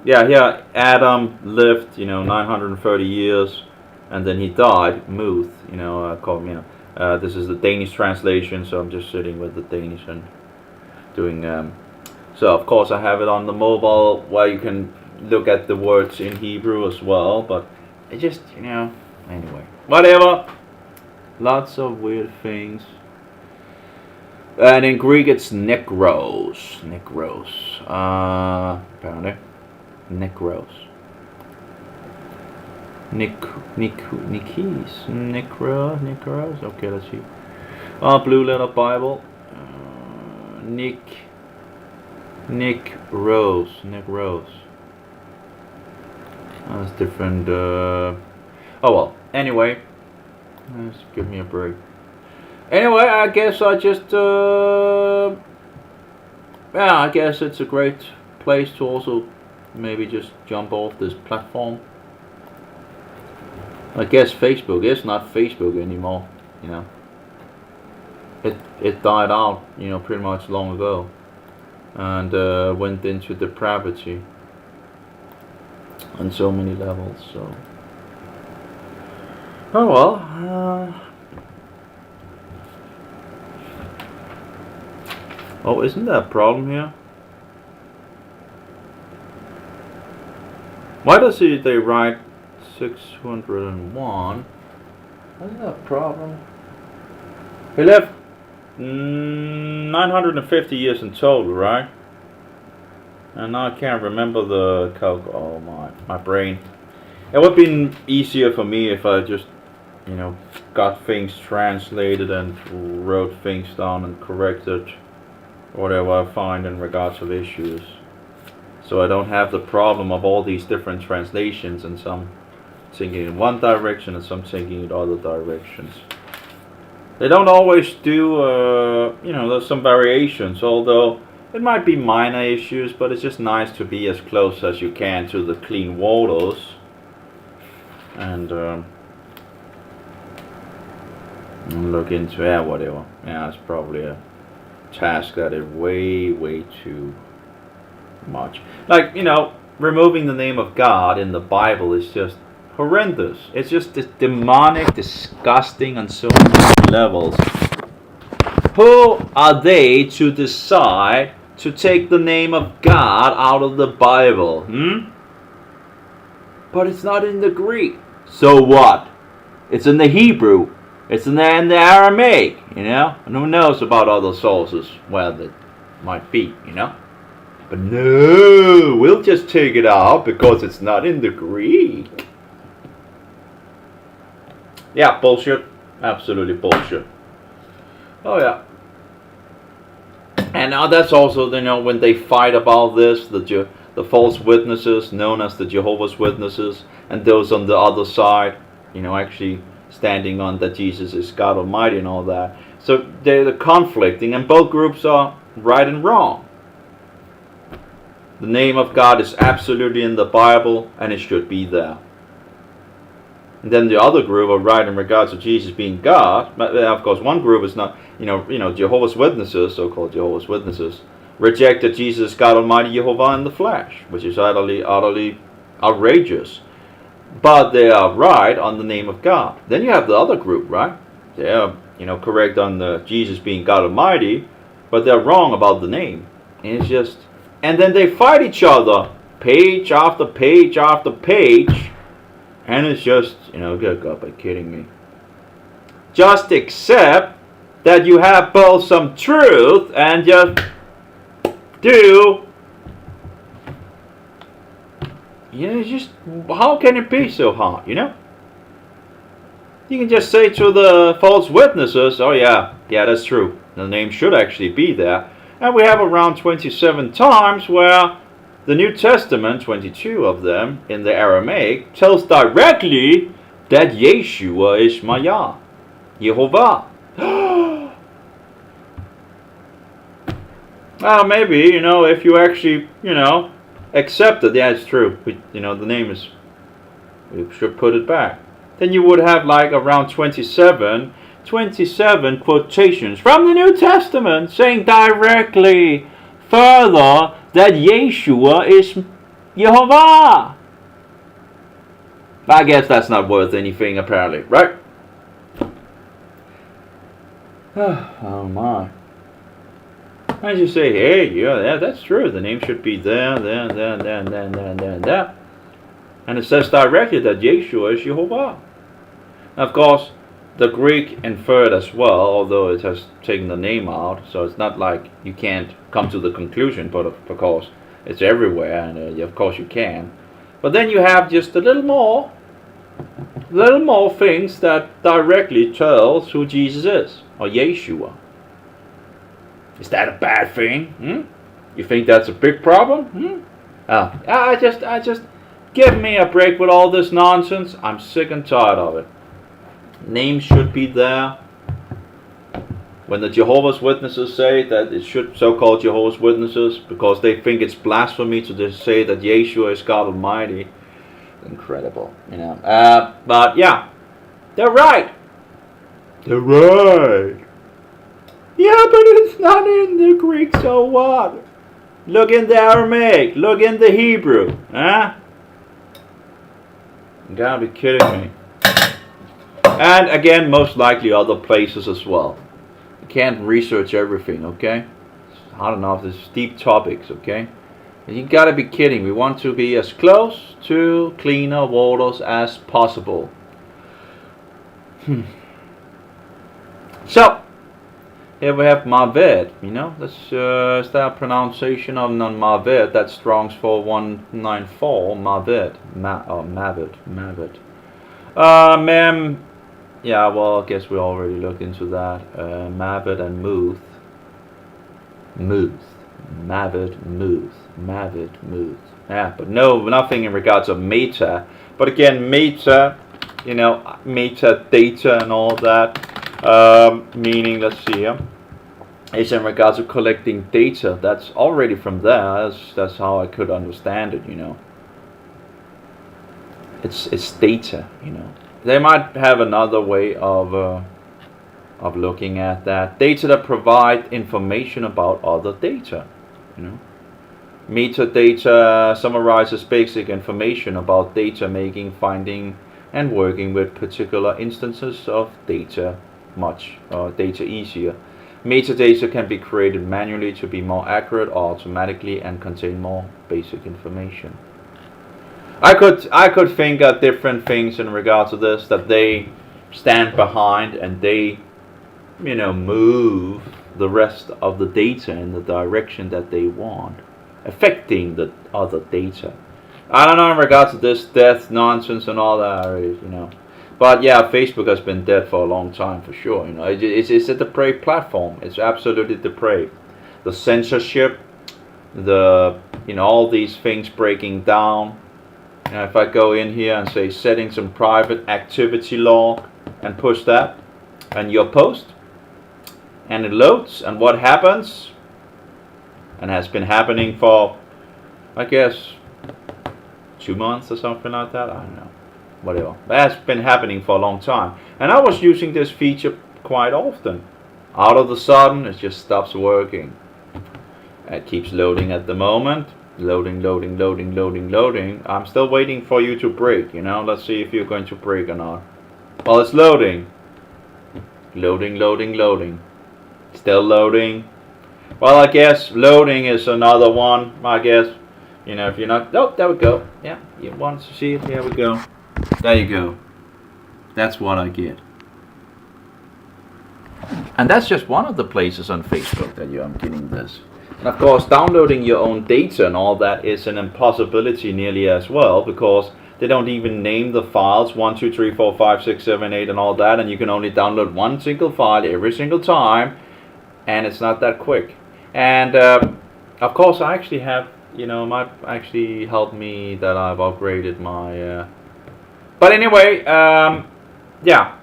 yeah, here Adam lived, 930 years. And then he died, Muth, this is the Danish translation, so I'm just sitting with the Danish and doing, so of course I have it on the mobile where you can look at the words in Hebrew as well, but it just, anyway, whatever, lots of weird things. And in Greek it's Nekros, apparently, Nekros. Necros. Okay, let's see. Blue Letter Bible. Nick Rose. That's different. Oh well. Anyway, just give me a break. Anyway, I guess I just. I guess it's a great place to also maybe just jump off this platform. I guess Facebook is not Facebook anymore, It died out, pretty much long ago. And went into depravity on so many levels, so... Oh well. Oh, isn't there a problem here? Why does they write 601? Isn't that a problem? He lived 950 years in total, right? And now I can't remember the calc. Oh my brain. It would have been easier for me if I just, got things translated and wrote things down and corrected whatever I find in regards of issues. So I don't have the problem of all these different translations and some thinking in one direction and some thinking in other directions. They don't always do, there's some variations, although it might be minor issues, but it's just nice to be as close as you can to the clean waters. And look into, whatever. Yeah, it's probably a task that is way too much. Like, removing the name of God in the Bible is just horrendous. It's just demonic, disgusting on so many levels. Who are they to decide to take the name of God out of the Bible? But it's not in the Greek. So what? It's in the Hebrew. It's in the Aramaic, And who knows about other sources? Well, that might be, But no, we'll just take it out because it's not in the Greek. Yeah, bullshit. Absolutely bullshit. Oh yeah. And now that's also, when they fight about this, the false witnesses, known as the Jehovah's Witnesses, and those on the other side, actually standing on that Jesus is God Almighty and all that. So they're conflicting, and both groups are right and wrong. The name of God is absolutely in the Bible, and it should be there. And then the other group are right in regards to Jesus being God. But of course, one group is not, Jehovah's Witnesses, so-called Jehovah's Witnesses, reject that Jesus is God Almighty Jehovah in the flesh, which is utterly outrageous. But they are right on the name of God. Then you have the other group, right? They are, correct on the Jesus being God Almighty, but they're wrong about the name. And it's just, and then they fight each other, page after page after page. And it's just, good God, by kidding me. Just accept that you have both some truth and just do. Just, how can it be so hard, You can just say to the false witnesses, oh yeah, that's true. The name should actually be there. And we have around 27 times where the New Testament, 22 of them, in the Aramaic, tells directly that Yeshua is Maya, Yehovah. Well, maybe, if you actually, accept it, yeah, it's true. The name is, we should put it back. Then you would have like around 27 quotations from the New Testament saying directly further that Yeshua is Jehovah. I guess that's not worth anything, apparently, right? Oh my. I just say, hey, yeah, that's true. The name should be there. And it says directly that Yeshua is Jehovah. Of course, the Greek inferred as well, although it has taken the name out, so it's not like you can't come to the conclusion, but of course it's everywhere, and of course you can. But then you have just a little more things that directly tells who Jesus is, or Yeshua. Is that a bad thing? You think that's a big problem? I just give me a break with all this nonsense. I'm sick and tired of it. Name should be there. When the Jehovah's Witnesses say that it should, so-called Jehovah's Witnesses, because they think it's blasphemy to just say that Yeshua is God Almighty. Incredible, But yeah, they're right. They're right. Yeah, but it's not in the Greek, so what? Look in the Aramaic. Look in the Hebrew. Huh? You gotta be kidding me. And again, most likely other places as well. You can't research everything, okay? I don't know if this is deep topics, okay? You gotta be kidding. We want to be as close to cleaner waters as possible. So, here we have Maved, is that a pronunciation of non-Maved? That's Strong's 4194, Maved, Mavid. Yeah, well, I guess we already looked into that. Mavid and Muth. Yeah, but nothing in regards of meta. But again, meta, metadata and all that, meaning, let's see here, is in regards to collecting data. That's already from there. That's how I could understand it, It's data, They might have another way of looking at that. Data that provide information about other data, Metadata summarizes basic information about data making, finding, and working with particular instances of data data easier. Metadata can be created manually to be more accurate or automatically and contain more basic information. I could think of different things in regards to this that they stand behind, and they move the rest of the data in the direction that they want, affecting the other data. I don't know in regards to this death nonsense and all that, But yeah, Facebook has been dead for a long time for sure, It's a depraved platform. It's absolutely depraved. The censorship, all these things breaking down. If I go in here and say settings and private activity log and push that, and your post, and it loads, and what happens, and has been happening for, I guess, 2 months or something like that, I don't know, whatever. That's been happening for a long time, and I was using this feature quite often. Out of the sudden, it just stops working. It keeps loading at the moment. Loading. I'm still waiting for you to break, Let's see if you're going to break or not. Well, it's loading. Loading. Still loading. Well, I guess loading is another one, I guess. If you're not... Oh, there we go. Yeah, you want to see it? Here we go. There you go. That's what I get. And that's just one of the places on Facebook that I'm getting this. And of course, downloading your own data and all that is an impossibility nearly as well, because they don't even name the files 1, 2, 3, 4, 5, 6, 7, 8 and all that, and you can only download one single file every single time, and it's not that quick. And of course, I actually have, it might actually help me that I've upgraded my... But anyway, yeah,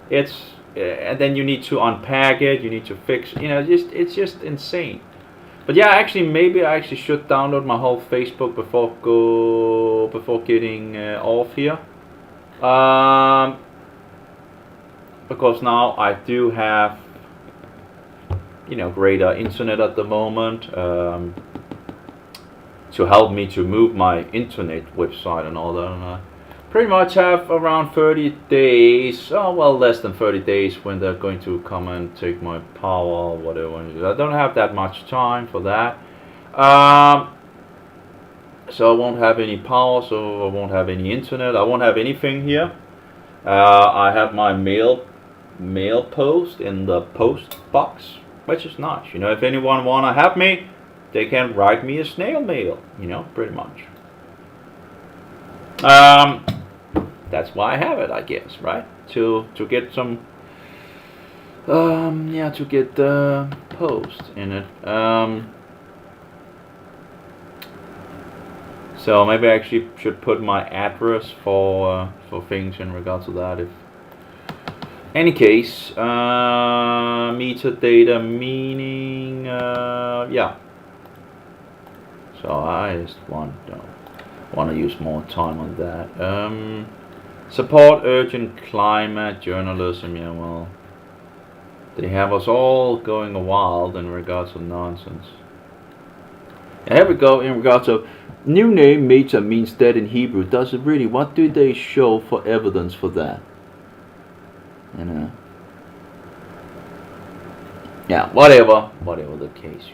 and then you need to unpack it, you need to fix, it's just insane. But yeah, actually, maybe I actually should download my whole Facebook before getting off here. Because now I do have, greater internet at the moment to help me to move my internet website and all that. And I pretty much have around 30 days, less than 30 days when they're going to come and take my power or whatever. I don't have that much time for that. So I won't have any power, so I won't have any internet, I won't have anything here. I have my mail post in the post box, which is nice. If anyone wanna have me, they can write me a snail mail, pretty much. That's why I have it, I guess, right? To get some, to get the post in it. So maybe I actually should put my address for things in regards to that. If any case, metadata meaning yeah. So I just want to use more time on that. Support urgent climate journalism. Yeah, well, they have us all going wild in regards to nonsense. And here we go in regards to new name Meta means dead in Hebrew. Does it really? What do they show for evidence for that? Yeah, whatever the case,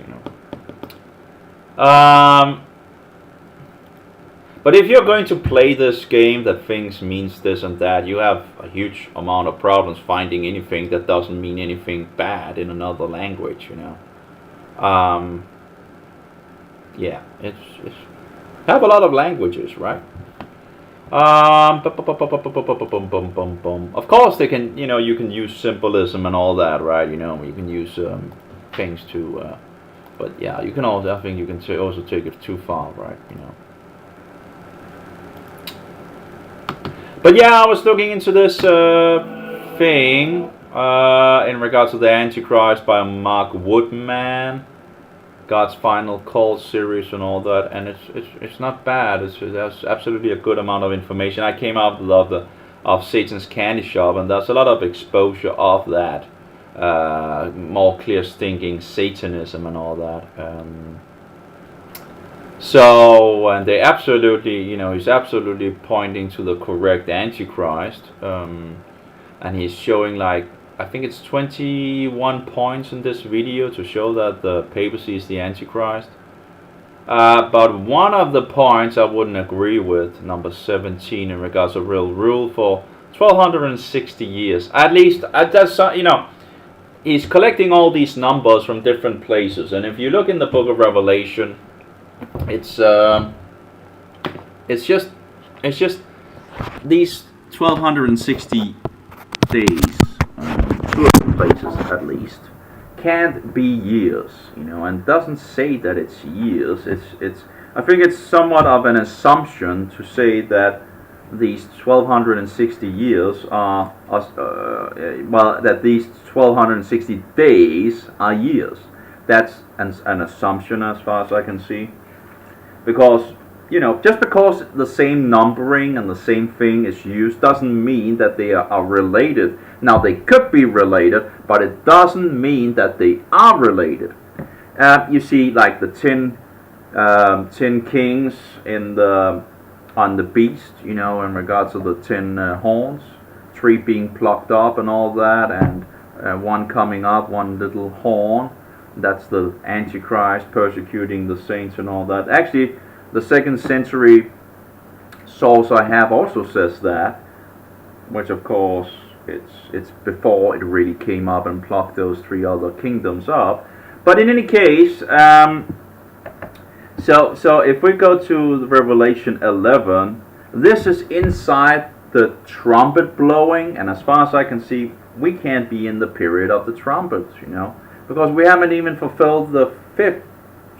But if you're going to play this game that things means this and that, you have a huge amount of problems finding anything that doesn't mean anything bad in another language, Yeah, it's have a lot of languages, right? Of course they can, you can use symbolism and all that, right? You can use things to, but yeah, you can also, I think you can also take it too far, right? But yeah, I was looking into this thing in regards to the Antichrist by Mark Woodman, God's Final Call series and all that, and it's not bad. There's absolutely a good amount of information. I came out of Satan's Candy Shop, and there's a lot of exposure of that, more clear thinking Satanism and all that. So, and they absolutely, he's absolutely pointing to the correct Antichrist, and he's showing like, I think it's 21 points in this video to show that the papacy is the Antichrist. But one of the points I wouldn't agree with, number 17, in regards to real rule for 1260 years. At least, that's, he's collecting all these numbers from different places. And if you look in the book of Revelation, it's just these 1260 days, places at least, can't be years, and doesn't say that it's years. It's I think it's somewhat of an assumption to say that these 1260 years are that these 1260 days are years. That's an assumption as far as I can see, because just because the same numbering and the same thing is used doesn't mean that they are related. Now, they could be related, but it doesn't mean that they are related. You see, like the 10 kings on the beast, in regards to the 10 horns, 3 being plucked up and all that, and one coming up, one little horn. That's the Antichrist persecuting the saints and all that. Actually, the 2nd century source I have also says that, which of course it's before it really came up and plucked those 3 other kingdoms up. But in any case, so if we go to Revelation 11, this is inside the trumpet blowing, and as far as I can see, we can't be in the period of the trumpets, because we haven't even fulfilled the 5th.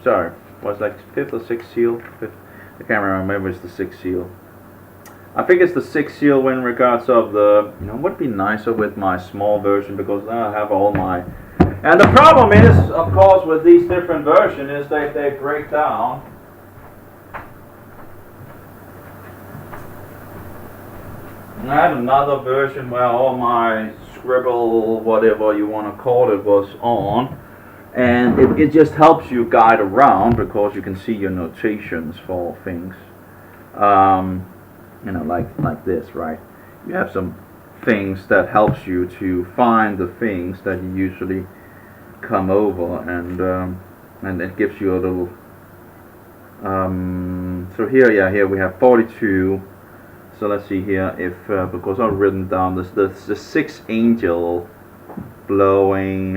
Sorry. Was like 5th or 6th seal? 5th. I can't remember. Maybe it's the 6th seal. I think it's the 6th seal in regards of the. Would be nicer with my small version, because I have all my And the problem is, of course, with these different versions is they break down. And I have another version where all my scribble, whatever you want to call it, was on. And it just helps you guide around because you can see your notations for things. You know, like this, right? You have some things that helps you to find the things that you usually come over, and it gives you a little. So here we have 42. So let's see here if because I've written down the sixth angel blowing.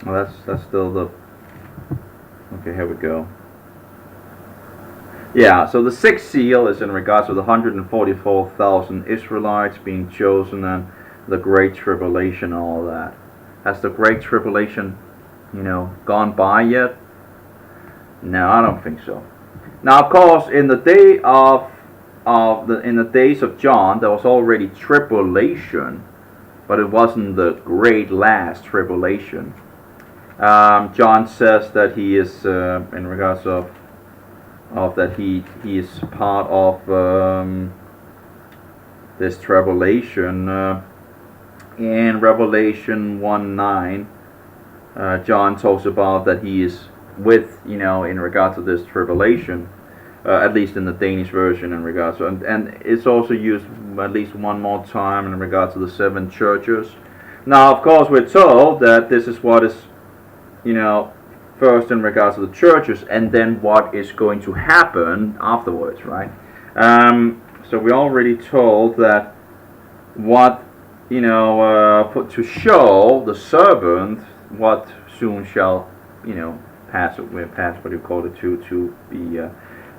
Well, that's still the. Okay, here we go. Yeah, so the sixth seal is in regards to the 144,000 Israelites being chosen and the Great Tribulation and all that. Has the Great Tribulation, you know, gone by yet? No, I don't think so. Now, of course, in the days of John, there was already tribulation, but it wasn't the great last tribulation. John says that he is in regards of that he is part of this tribulation. In Revelation 1:9, John talks about that he is with, you know, in regards to this tribulation, at least in the Danish version in regards to, and it's also used at least one more time in regards to the 7 churches. Now, of course, we're told that this is what is, you know, first in regards to the churches, and then what is going to happen afterwards, right? So we already told that what, you know, to show the servant what soon shall, you know, pass what you call it to be,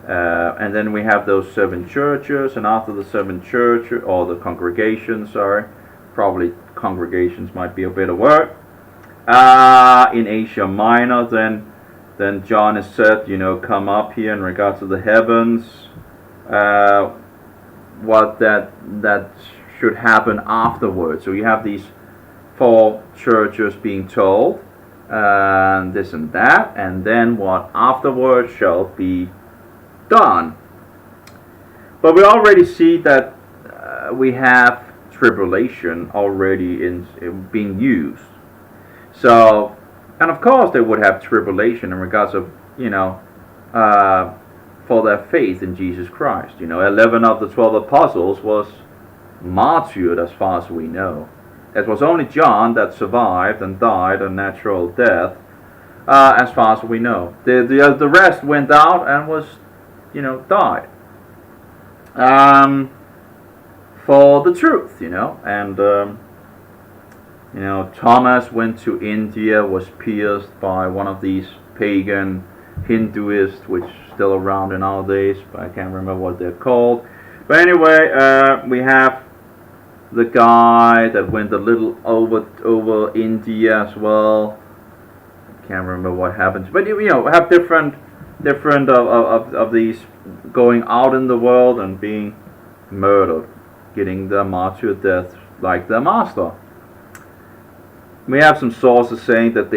and then we have those 7 churches, and after the 7 churches, or the congregations, sorry, probably congregations might be a better word. In Asia Minor, then John is said, you know, come up here in regards to the heavens, what that should happen afterwards. So you have these 4 churches being told, and this and that, and then what afterwards shall be done. But we already see that we have tribulation already in being used. So, and of course they would have tribulation in regards of, you know, for their faith in Jesus Christ. You know, 11 of the 12 apostles was martyred as far as we know. It was only John that survived and died a natural death, as far as we know. The rest went out and was, you know, died. For the truth, you know, and you know, Thomas went to India, was pierced by one of these pagan Hinduists, which is still around in our days, but I can't remember what they're called. But anyway, we have the guy that went a little over India as well. I can't remember what happened, but you know, have different of these going out in the world and being murdered, getting their martyr death like their master. We have some sources saying that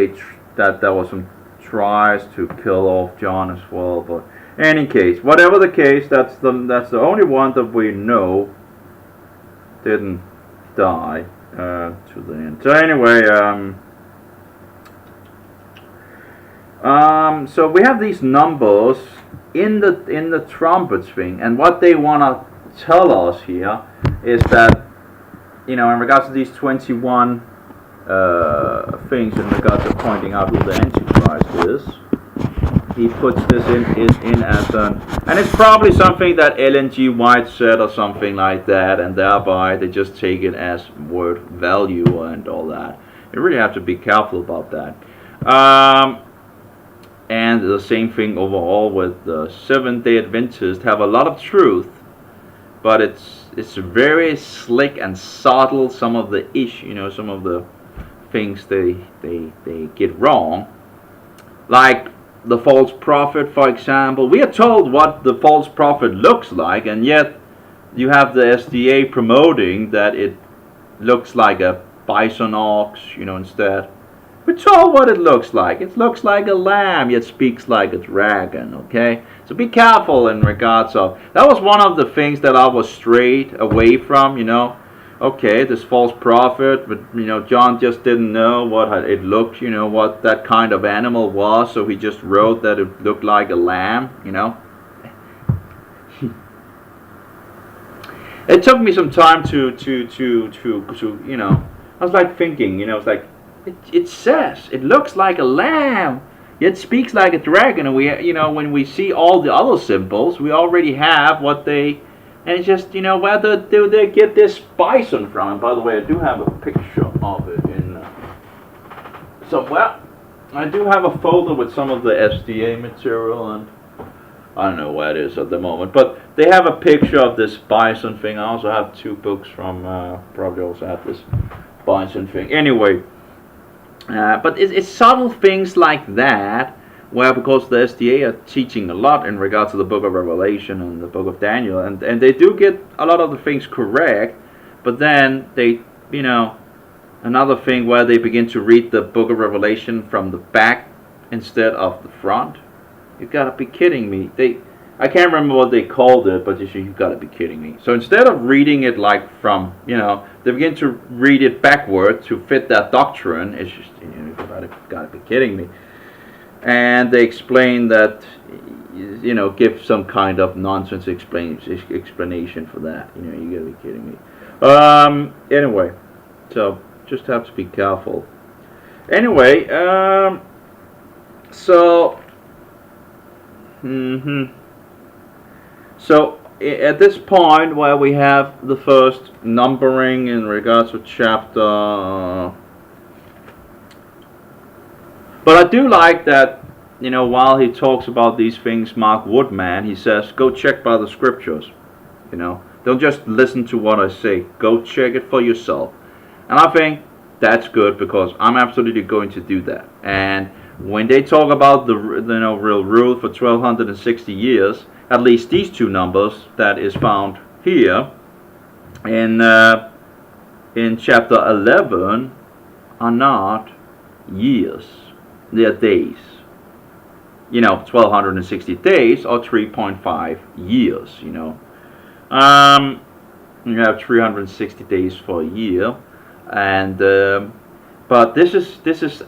that there was some tries to kill off John as well, but in any case, whatever the case, that's the only one that we know didn't die to the end. So anyway, so we have these numbers in the trumpets thing, and what they want to tell us here is that, you know, in regards to these 21 things in regards to pointing out who the Antichrist is, he puts this in as an, and it's probably something that Ellen G. White said or something like that, and thereby they just take it as word value and all that. You really have to be careful about that. And the same thing overall with the Seventh-day Adventists have a lot of truth, but it's very slick and subtle. Some of the some of the things they get wrong, like the false prophet, for example. We are told what the false prophet looks like, and yet you have the SDA promoting that it looks like a bison ox, instead. We're told what it looks like. It looks like a lamb, yet speaks like a dragon, okay? So be careful in regards of, that was one of the things that I was strayed away from, Okay, this false prophet, but, John just didn't know what it looked, what that kind of animal was, so he just wrote that it looked like a lamb, It took me some time to I was like thinking, it's like, it says, it looks like a lamb, yet speaks like a dragon, and we, when we see all the other symbols, we already have what they, and it's just, where do they get this bison from? And by the way, I do have a picture of it in somewhere. I do have a folder with some of the SDA material, and I don't know where it is at the moment, but they have a picture of this bison thing. I also have 2 books from, probably also have this bison thing. Anyway, but it's subtle things like that, where because the SDA are teaching a lot in regards to the book of Revelation and the book of Daniel, and they do get a lot of the things correct, but then they, another thing where they begin to read the book of Revelation from the back instead of the front. You gotta be kidding me. I can't remember what they called it, but you gotta be kidding me. So instead of reading it like from, they begin to read it backward to fit that doctrine. It's just, you gotta be kidding me. And they explain that, give some kind of nonsense explanation for that. You gotta be kidding me. Anyway, so just have to be careful. Anyway, so. So at this point where we have the first numbering in regards to chapter, but I do like that, while he talks about these things, Mark Woodman, he says, go check by the scriptures, don't just listen to what I say, go check it for yourself. And I think that's good, because I'm absolutely going to do that. And when they talk about the real rule for 1260 years, at least these 2 numbers that is found here in chapter 11 are not years, they are days. 1260 days or 3.5 years. You have 360 days for a year, and but this is